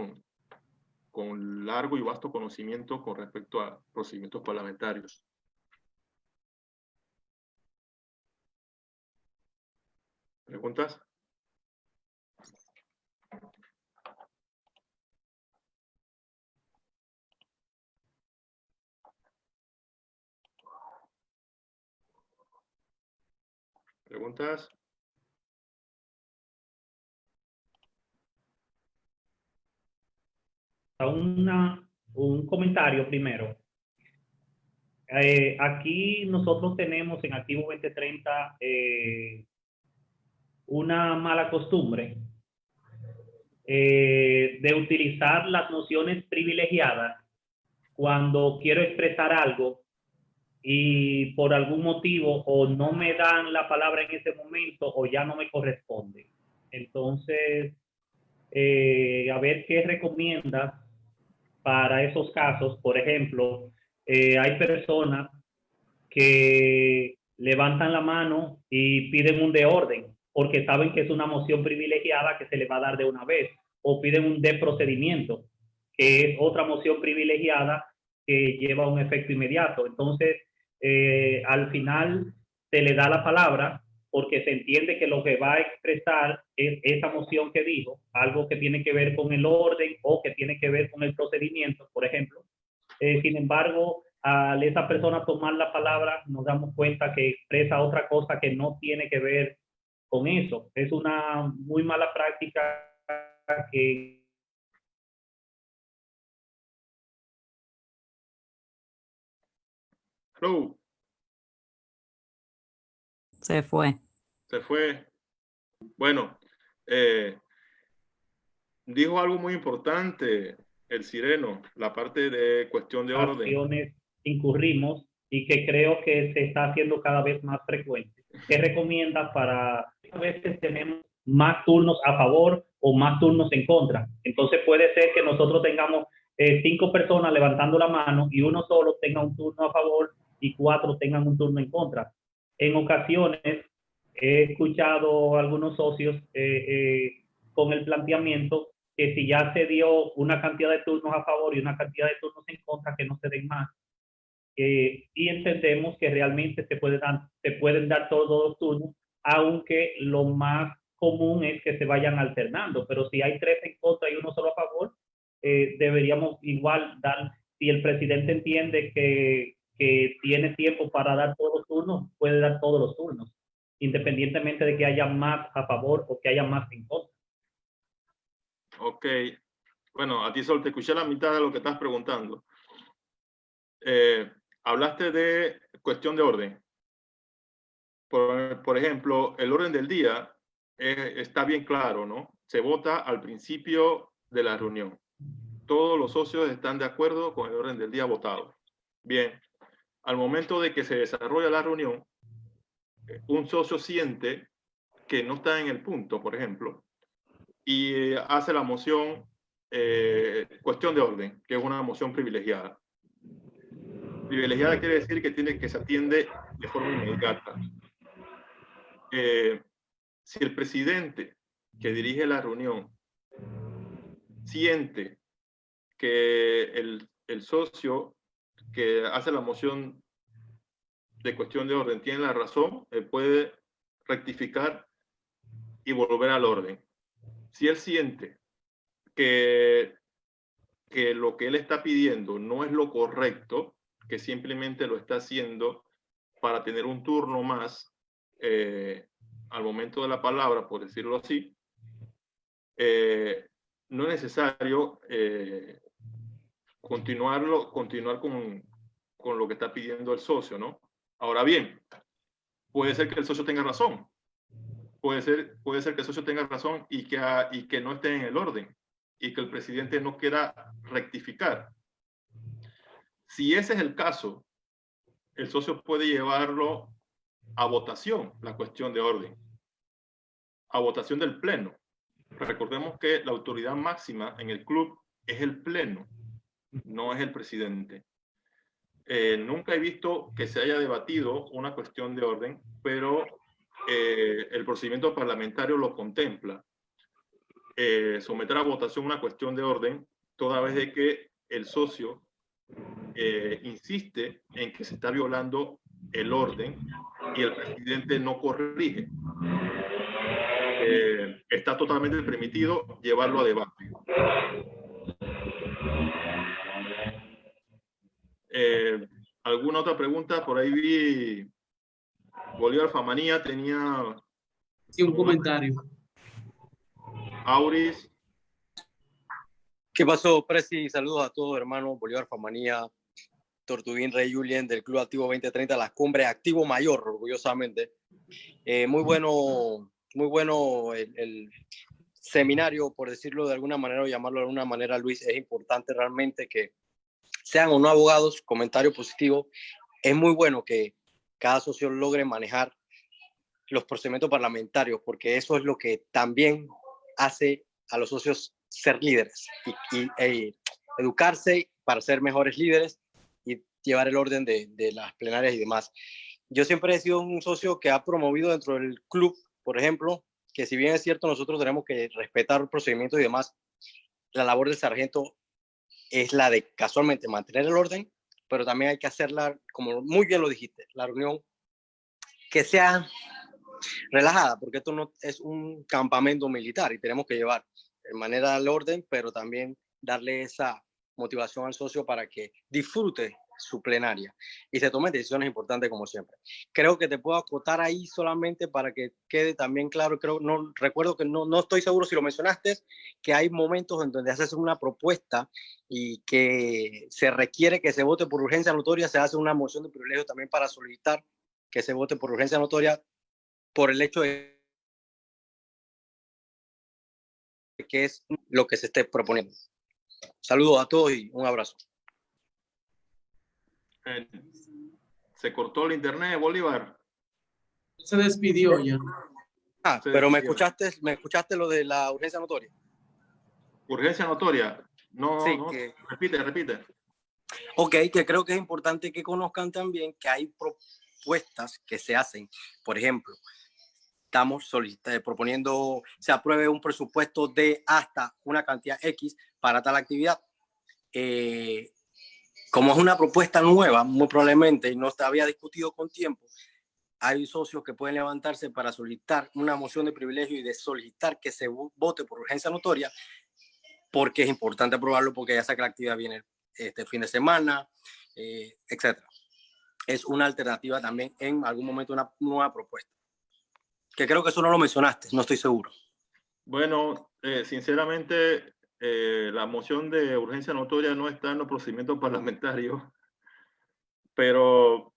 con largo y vasto conocimiento con respecto a procedimientos parlamentarios. ¿Preguntas? ¿Preguntas? Un comentario primero. Aquí nosotros tenemos en Activo 2030 una mala costumbre de utilizar las nociones privilegiadas cuando quiero expresar algo y por algún motivo o no me dan la palabra en ese momento o ya no me corresponde. Entonces, a ver qué recomiendas para esos casos. Por ejemplo, hay personas que levantan la mano y piden un de orden porque saben que es una moción privilegiada que se le va a dar de una vez, o piden un de procedimiento, que es otra moción privilegiada que lleva un efecto inmediato. Entonces, al final se le da la palabra porque se entiende que lo que va a expresar es esa moción que dijo, algo que tiene que ver con el orden o que tiene que ver con el procedimiento, por ejemplo. Sin embargo, al esa persona tomar la palabra, nos damos cuenta que expresa otra cosa que no tiene que ver con eso. Es una muy mala práctica que... Hello. Se fue. Se fue. Bueno, dijo algo muy importante el Sireno, la parte de cuestión de orden. Incurrimos y que creo que se está haciendo cada vez más frecuente. ¿Qué recomiendas para a veces tenemos más turnos a favor o más turnos en contra? Entonces puede ser que nosotros tengamos 5 personas levantando la mano y uno solo tenga un turno a favor y 4 tengan un turno en contra. En ocasiones he escuchado a algunos socios con el planteamiento que si ya se dio una cantidad de turnos a favor y una cantidad de turnos en contra, que no se den más. Y entendemos que realmente se pueden dar todos los turnos, aunque lo más común es que se vayan alternando. Pero si hay 3 en contra y uno solo a favor, deberíamos igual dar, si el presidente entiende que tiene tiempo para dar todos los turnos, puede dar todos los turnos, independientemente de que haya más a favor o que haya más en contra. Ok. Bueno, a ti solo te escuché la mitad de lo que estás preguntando. Hablaste de cuestión de orden. Por ejemplo, el orden del día está bien claro, ¿no? Se vota al principio de la reunión. Todos los socios están de acuerdo con el orden del día votado. Bien, al momento de que se desarrolla la reunión, un socio siente que no está en el punto, por ejemplo, y hace la moción cuestión de orden, que es una moción privilegiada. Privilegiada quiere decir que se atiende de forma inmediata. Si el presidente que dirige la reunión siente que el socio que hace la moción de cuestión de orden tiene la razón, puede rectificar y volver al orden. Si él siente que lo que él está pidiendo no es lo correcto, que simplemente lo está haciendo para tener un turno más al momento de la palabra, por decirlo así, no es necesario continuar con lo que está pidiendo el socio, ¿no? Ahora bien, puede ser que el socio tenga razón. Puede ser que el socio tenga razón y que no esté en el orden y que el presidente no quiera rectificar. Si ese es el caso, el socio puede llevarlo a votación, la cuestión de orden, a votación del pleno. Recordemos que la autoridad máxima en el club es el pleno, no es el presidente. Nunca he visto que se haya debatido una cuestión de orden, pero el procedimiento parlamentario lo contempla. someter a votación una cuestión de orden, toda vez de que el socio insiste en que se está violando el orden y el presidente no corrige. Está totalmente permitido llevarlo a debate. ¿Alguna otra pregunta? Por ahí vi Bolívar Famanía tenía... Sí, un comentario. Auris. ¿Qué pasó, Presi? Saludos a todos, hermano. Bolívar Famanía, Tortuguín Rey Julien del Club Activo 2030, Las Cumbres, activo mayor, orgullosamente. Muy bueno el seminario, por decirlo de alguna manera o llamarlo de alguna manera, Luis. Es importante realmente que sean o no abogados, comentario positivo. Es muy bueno que cada socio logre manejar los procedimientos parlamentarios, porque eso es lo que también hace a los socios ser líderes y educarse para ser mejores líderes y llevar el orden de las plenarias y demás. Yo siempre he sido un socio que ha promovido dentro del club, por ejemplo, que si bien es cierto nosotros tenemos que respetar procedimientos y demás, la labor del sargento es la de casualmente mantener el orden, pero también hay que hacerla, como muy bien lo dijiste, la reunión que sea relajada, porque esto no es un campamento militar y tenemos que llevar de manera al orden, pero también darle esa motivación al socio para que disfrute su plenaria y se tomen decisiones importantes como siempre. Creo que te puedo acotar ahí solamente para que quede también claro, recuerdo que no estoy seguro si lo mencionaste, que hay momentos en donde haces una propuesta y que se requiere que se vote por urgencia notoria, se hace una moción de privilegio también para solicitar que se vote por urgencia notoria por el hecho de que es lo que se esté proponiendo. Saludos a todos y un abrazo. Se cortó el internet, Bolívar. Se despidió ya. Pero me escuchaste lo de la urgencia notoria. Urgencia notoria. No, sí, no. Repite. Ok, que creo que es importante que conozcan también que hay propuestas que se hacen. Por ejemplo, estamos proponiendo se apruebe un presupuesto de hasta una cantidad X para tal actividad. Como es una propuesta nueva, muy probablemente, y no se había discutido con tiempo, hay socios que pueden levantarse para solicitar una moción de privilegio y de solicitar que se vote por urgencia notoria, porque es importante aprobarlo porque ya sé que la actividad viene este fin de semana, etc. Es una alternativa también en algún momento, una nueva propuesta. Que creo que eso no lo mencionaste, no estoy seguro. Bueno, sinceramente, la moción de urgencia notoria no está en los procedimientos parlamentarios, pero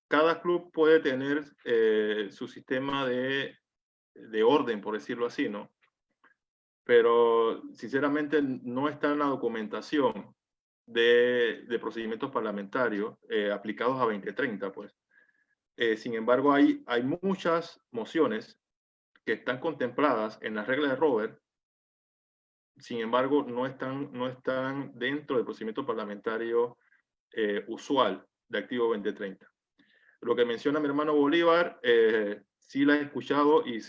cada club puede tener su sistema de orden, por decirlo así, ¿no? Pero sinceramente no está en la documentación de procedimientos parlamentarios aplicados a 2030, pues. Sin embargo, hay muchas mociones que están contempladas en las reglas de Robert, sin embargo, no están dentro del procedimiento parlamentario usual de Activo 2030. Lo que menciona mi hermano Bolívar, sí la he escuchado y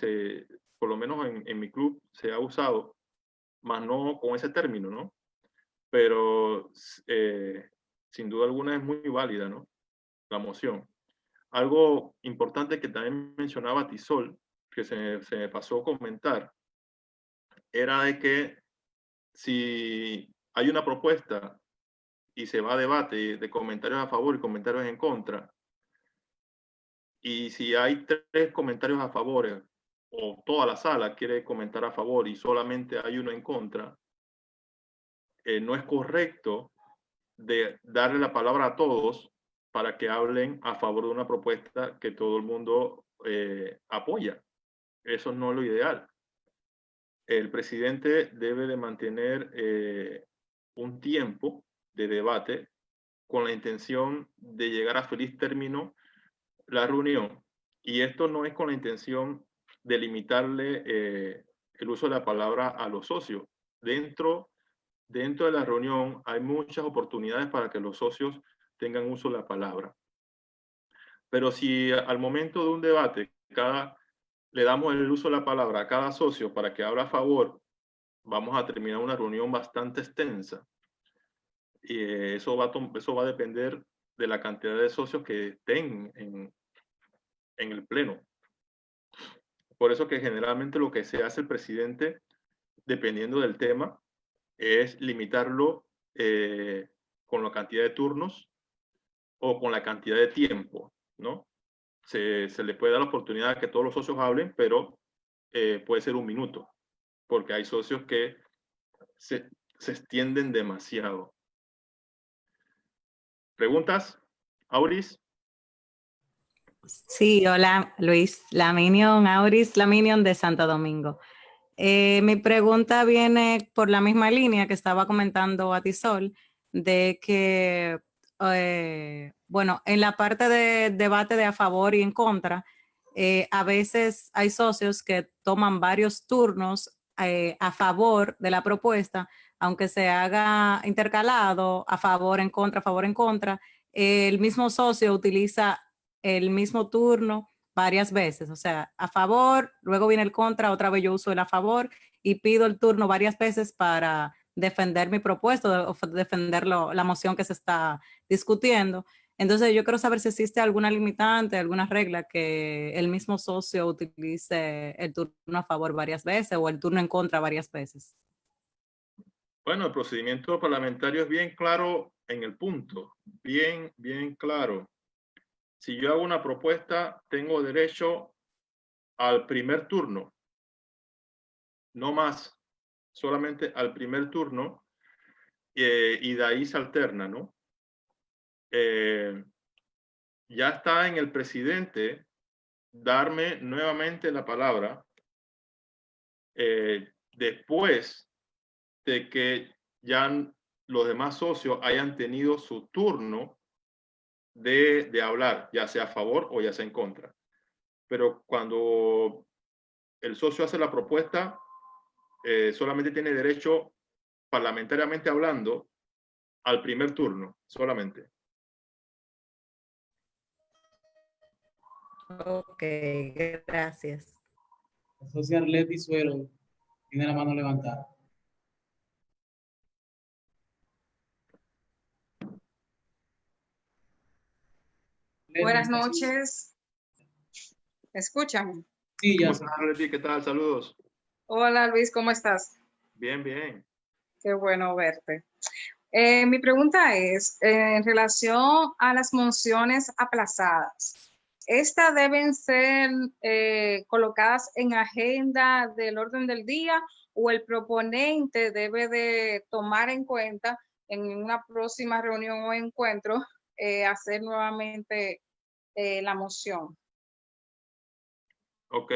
por lo menos en mi club se ha usado, más no con ese término, ¿no? Pero sin duda alguna es muy válida, ¿no? La moción. Algo importante que también mencionaba Tisol, que se me pasó a comentar, era de que si hay una propuesta y se va a debate de comentarios a favor y comentarios en contra, y si hay 3 comentarios a favor o toda la sala quiere comentar a favor y solamente hay uno en contra, no es correcto de darle la palabra a todos para que hablen a favor de una propuesta que todo el mundo apoya. Eso no es lo ideal. El presidente debe de mantener un tiempo de debate con la intención de llegar a feliz término la reunión. Y esto no es con la intención de limitarle el uso de la palabra a los socios. Dentro de la reunión hay muchas oportunidades para que los socios tengan uso de la palabra. Pero si al momento de un debate cada le damos el uso de la palabra a cada socio para que hable a favor, vamos a terminar una reunión bastante extensa. Y eso va a depender de la cantidad de socios que estén en el pleno. Por eso que generalmente lo que se hace el presidente, dependiendo del tema, es limitarlo con la cantidad de turnos o con la cantidad de tiempo, ¿no? Se le puede dar la oportunidad de que todos los socios hablen, pero puede ser 1 minuto, porque hay socios que se extienden demasiado. ¿Preguntas? Auris. Sí, hola Luis, Auris Laminion de Santo Domingo. Mi pregunta viene por la misma línea que estaba comentando Atisol, de que, bueno, en la parte de debate de a favor y en contra, a veces hay socios que toman varios turnos a favor de la propuesta, aunque se haga intercalado, a favor, en contra, el mismo socio utiliza el mismo turno varias veces, o sea, a favor, luego viene el contra, otra vez yo uso el a favor y pido el turno varias veces para defender mi propuesta o defender la moción que se está discutiendo. Entonces yo quiero saber si existe alguna limitante, alguna regla que el mismo socio utilice el turno a favor varias veces o el turno en contra varias veces. Bueno, el procedimiento parlamentario es bien claro en el punto, bien claro. Si yo hago una propuesta, tengo derecho al primer turno, no más, solamente al primer turno, y de ahí se alterna, ¿no? Ya está en el presidente darme nuevamente la palabra después de que ya los demás socios hayan tenido su turno de hablar, ya sea a favor o ya sea en contra. Pero cuando el socio hace la propuesta, solamente tiene derecho, parlamentariamente hablando, al primer turno, solamente. Ok, gracias. La socia Arleti Suero tiene la mano levantada. Buenas noches. ¿Me escuchan? Sí, ya. ¿Cómo estás, Arleti? ¿Qué tal? Saludos. Hola Luis, ¿cómo estás? Bien. Qué bueno verte. Mi pregunta es, en relación a las mociones aplazadas, ¿estas deben ser colocadas en agenda del orden del día o el proponente debe de tomar en cuenta en una próxima reunión o encuentro hacer nuevamente la moción? Ok.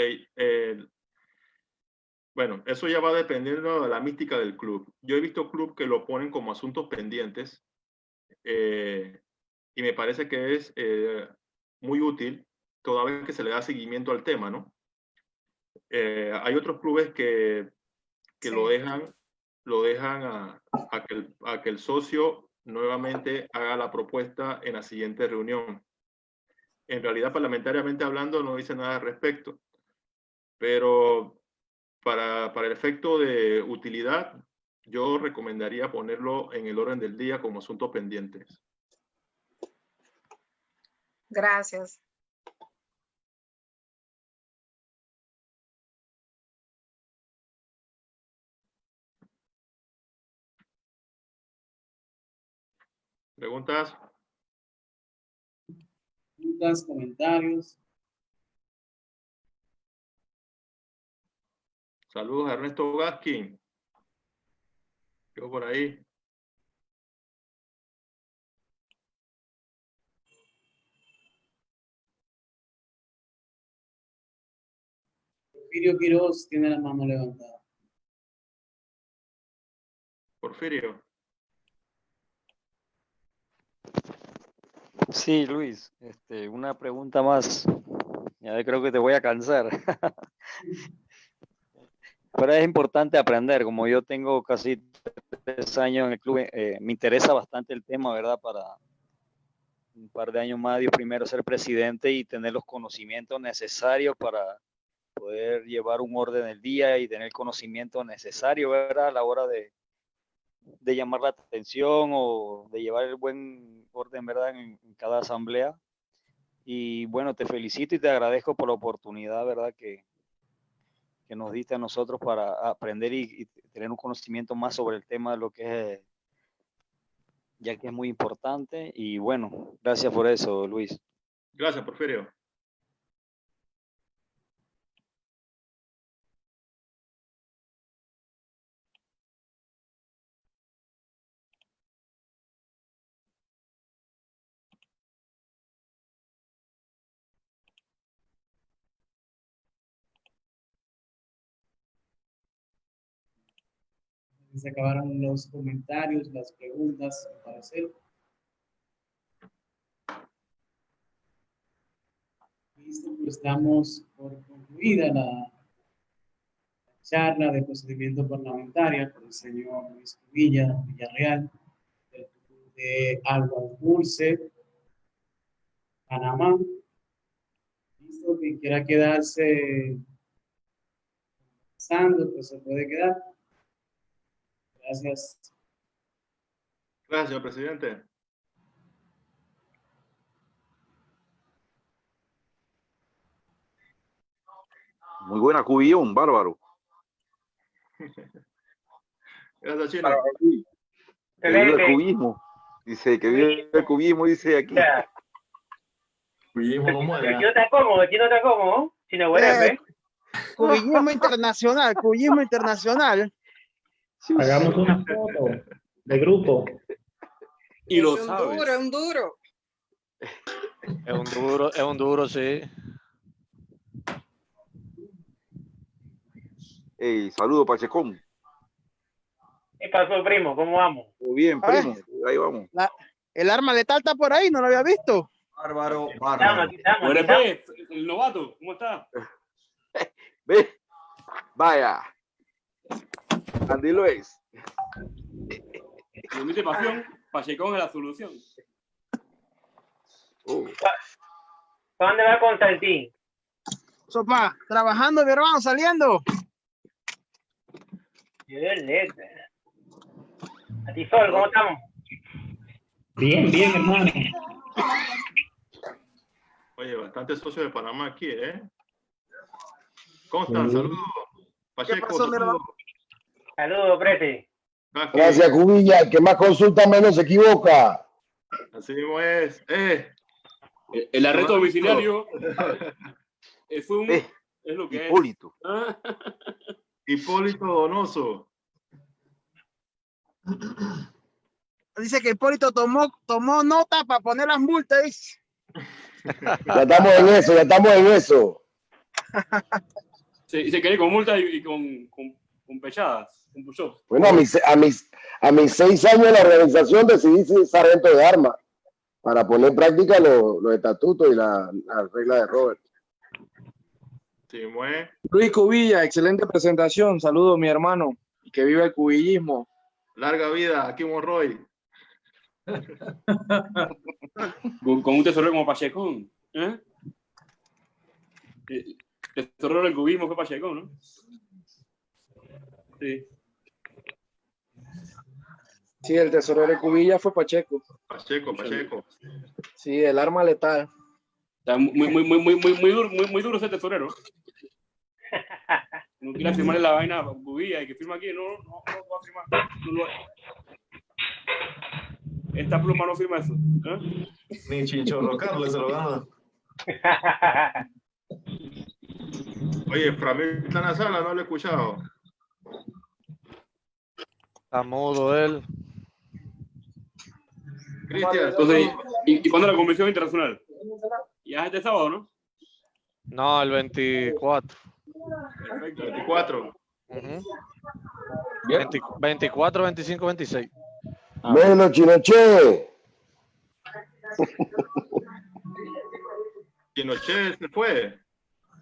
Bueno, eso ya va dependiendo de la mística del club. Yo he visto clubes que lo ponen como asuntos pendientes y me parece que es muy útil toda vez que se le da seguimiento al tema, ¿no? Hay otros clubes que sí, lo dejan a que el socio nuevamente haga la propuesta en la siguiente reunión. En realidad, parlamentariamente hablando, no dice nada al respecto, pero para el efecto de utilidad, yo recomendaría ponerlo en el orden del día como asuntos pendientes. Gracias. ¿Preguntas? Preguntas, comentarios. Saludos a Ernesto Gaskin. Yo por ahí. Porfirio Quiroz tiene la mano levantada. Porfirio. Sí, Luis, una pregunta más. Ya creo que te voy a cansar. Pero es importante aprender. Como yo tengo casi 3 años en el club, me interesa bastante el tema, ¿verdad? Para un par de años más, Dios primero, ser presidente y tener los conocimientos necesarios para poder llevar un orden del día y tener el conocimiento necesario, ¿verdad? A la hora de llamar la atención o de llevar el buen orden, ¿verdad? En cada asamblea. Y bueno, te felicito y te agradezco por la oportunidad, ¿verdad? Que nos diste a nosotros para aprender y tener un conocimiento más sobre el tema de lo que es, ya que es muy importante. Y bueno, gracias por eso, Luis. Gracias, Porfirio. Se acabaron los comentarios, las preguntas, al parecer. Listo, pues damos por concluida la charla de procedimiento parlamentario por el señor Luis Cubilla Villarreal, del Club de Agua Dulce, Panamá. Listo, quien quiera quedarse conversando, pues se puede quedar. Gracias. Gracias, señor presidente. Muy buena, Cubillón, bárbaro. Gracias, Chino. Que vive el cubismo. Dice que vive el cubismo, dice aquí. Cubismo no muere. Aquí no está cómodo, aquí no está cómodo. Chino, buenas, Cubismo internacional, cubismo internacional. Hagamos una foto de grupo. Y lo Es un sabes. duro, es un duro. Es un duro, sí. Hey, saludo, Pachecón. ¿Qué pasó, primo? ¿Cómo vamos? Muy bien, primo. Ahí vamos. El arma letal está por ahí, no lo había visto. Bárbaro, bárbaro. El novato, ¿cómo está? Ve, vaya. Andy Luis. Promete pasión, Pachecón es la solución. ¿Para dónde va Constantín? Sopa, trabajando, mi hermano, saliendo. A ti, Sol, ¿cómo estamos? Bien, bien, hermano. Oye, bastante socios de Panamá aquí, ¿eh? ¿Cómo están? Saludos. Pacheco, saludos. Saludos, Prete. Gracias, Cubilla. El que más consulta menos se equivoca. Así mismo es. El arresto domiciliario fue un... es lo que Hipólito. Es. Hipólito Donoso. Dice que Hipólito tomó nota para poner las multas. Ya estamos en eso, ya estamos en eso. Se quiere con multas y con pechadas, con push-ups. Bueno, a mis 6 años en la organización decidí ser sargento de armas para poner en práctica los estatutos y la regla de Robert. Sí, mueve. Luis Cubilla, excelente presentación. Saludos, mi hermano. Y que viva el cubillismo. Larga vida, aquí Monroy. Con un tesorero como Pachecón. ¿Eh? El tesorero del cubismo fue Pachecón, ¿no? Sí. Sí, el tesorero de Cubilla fue Pacheco. Pacheco. Sí, el arma letal. Está muy duro ese tesorero. No quiere firmarle la vaina a Cubilla y que firma aquí. No va a firmar. No. Esta pluma no firma eso. ¿Eh? Ni Chinchorro Carlos se lo gana. Oye, Framil está en la sala, no lo he escuchado. Está mudo él. Cristian. Entonces, ¿y cuándo la convención internacional? Ya es este sábado, ¿no? No, el 24. Perfecto, 24. 24, 25, 26. Menos Chinoche. Chinoche se fue.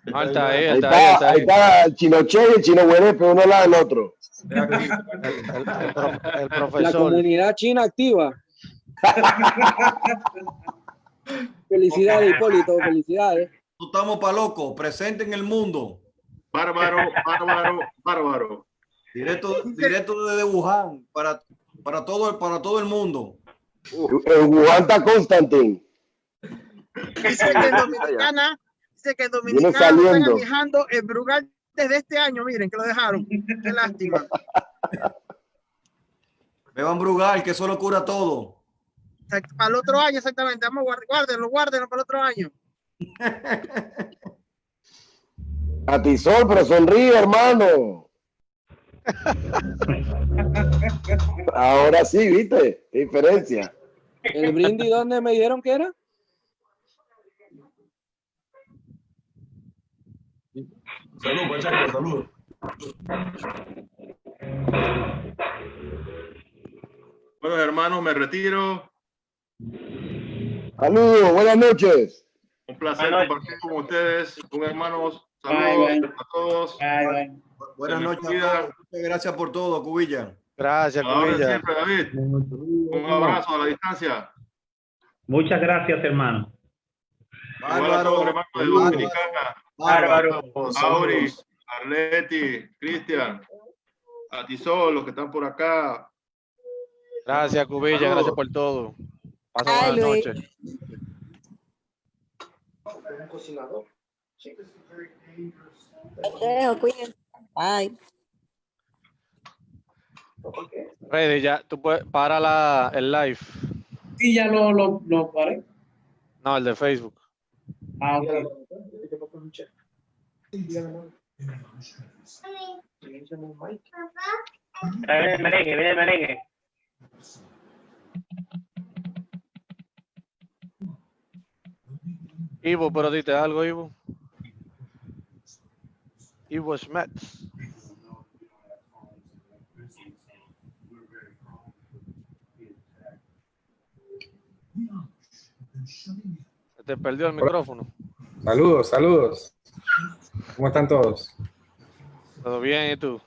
No, está ahí. Ahí está el Chinoche y el Chino Huerepe, uno al lado del otro. El profesor. La comunidad china activa. Felicidades, Hipólito, felicidades. Estamos para loco, presente en el mundo. Bárbaro. Directo desde Wuhan para todo el mundo. En Wuhan está Constantin. Dice que en Dominicana Viene están saliendo. manejando el Brugal desde este año. Miren que lo dejaron. Qué lástima. Beban Brugal, que eso lo cura todo. Para el otro año, exactamente. Vamos, guárdenlo para el otro año. Atisol, pero sonríe, hermano. Ahora sí, ¿viste? ¿Qué diferencia? ¿El brindis dónde me dijeron que era? Salud, muchachos, salud. Bueno, hermanos, me retiro. Saludos, buenas noches. Un placer compartir con ustedes, con hermanos. Saludos a todos. Buenas noches a todos. Muchas gracias por todo, Cubilla. Gracias, Ahora Cubilla. siempre, David. Un abrazo a la distancia. Muchas gracias, hermano. Igual a todos, hermanos de Dominicana. Bárbaro. Auri, Arleti, Cristian, Atisol, los que están por acá. Gracias, Cubilla. Saludos. Gracias por todo. Pasa Ay, buenas Luis. noches. Cuídense. Bye. Freddy, ya, tú puedes, para el live. Sí, ya lo paré. No, el de Facebook. Ah, ok. Viene el merengue. Ivo, pero dite algo, Ivo. Ivo Schmetz. Se te perdió el micrófono. Saludos. ¿Cómo están todos? ¿Todo bien? ¿Y tú?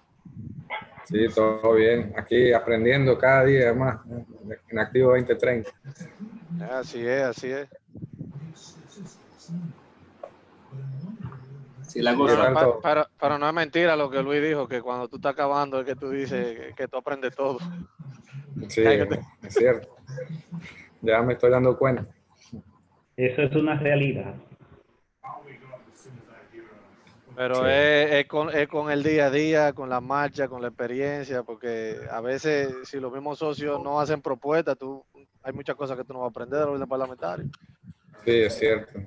Sí, todo bien. Aquí aprendiendo cada día más en Activo 2030. Así es. Sí, la cosa. Pero no es mentira lo que Luis dijo, que cuando tú estás acabando es que tú dices que tú aprendes todo. Sí, es cierto. Ya me estoy dando cuenta. Eso es una realidad. Pero Sí. es con el día a día, con la marcha, con la experiencia, porque a veces si los mismos socios no hacen propuestas, hay muchas cosas que tú no vas a aprender de los orden parlamentario. Sí, es cierto.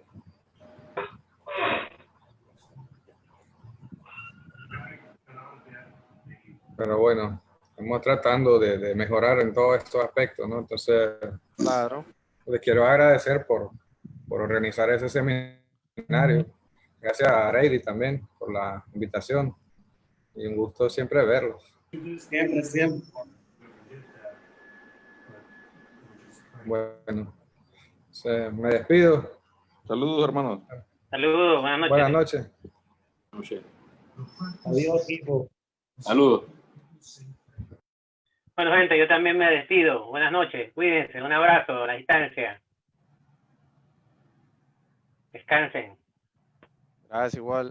Pero bueno, estamos tratando de mejorar en todos estos aspectos, ¿no? Entonces, claro. Les quiero agradecer por organizar ese seminario. Gracias a Reidy también por la invitación. Y un gusto siempre verlos. Siempre. Bueno, me despido. Saludos, hermanos. Saludos, buenas noches. Buenas noches. Adiós, Ivo. Saludos. Bueno, gente, yo también me despido. Buenas noches. Cuídense. Un abrazo a la distancia. Descansen. Gracias, igual.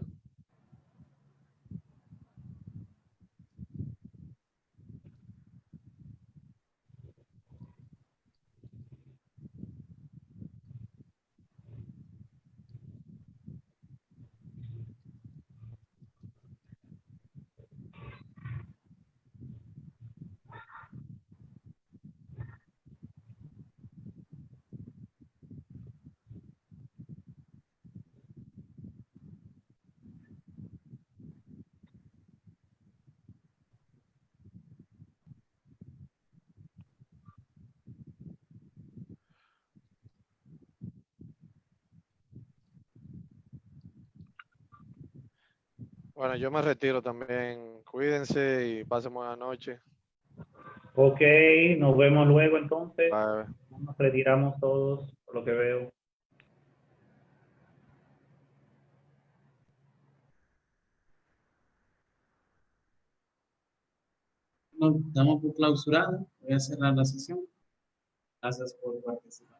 Bueno, yo me retiro también. Cuídense y pasen buena noche. Ok, nos vemos luego entonces. Bye. Nos retiramos todos, por lo que veo. Nos damos por clausurado. Voy a cerrar la sesión. Gracias por participar.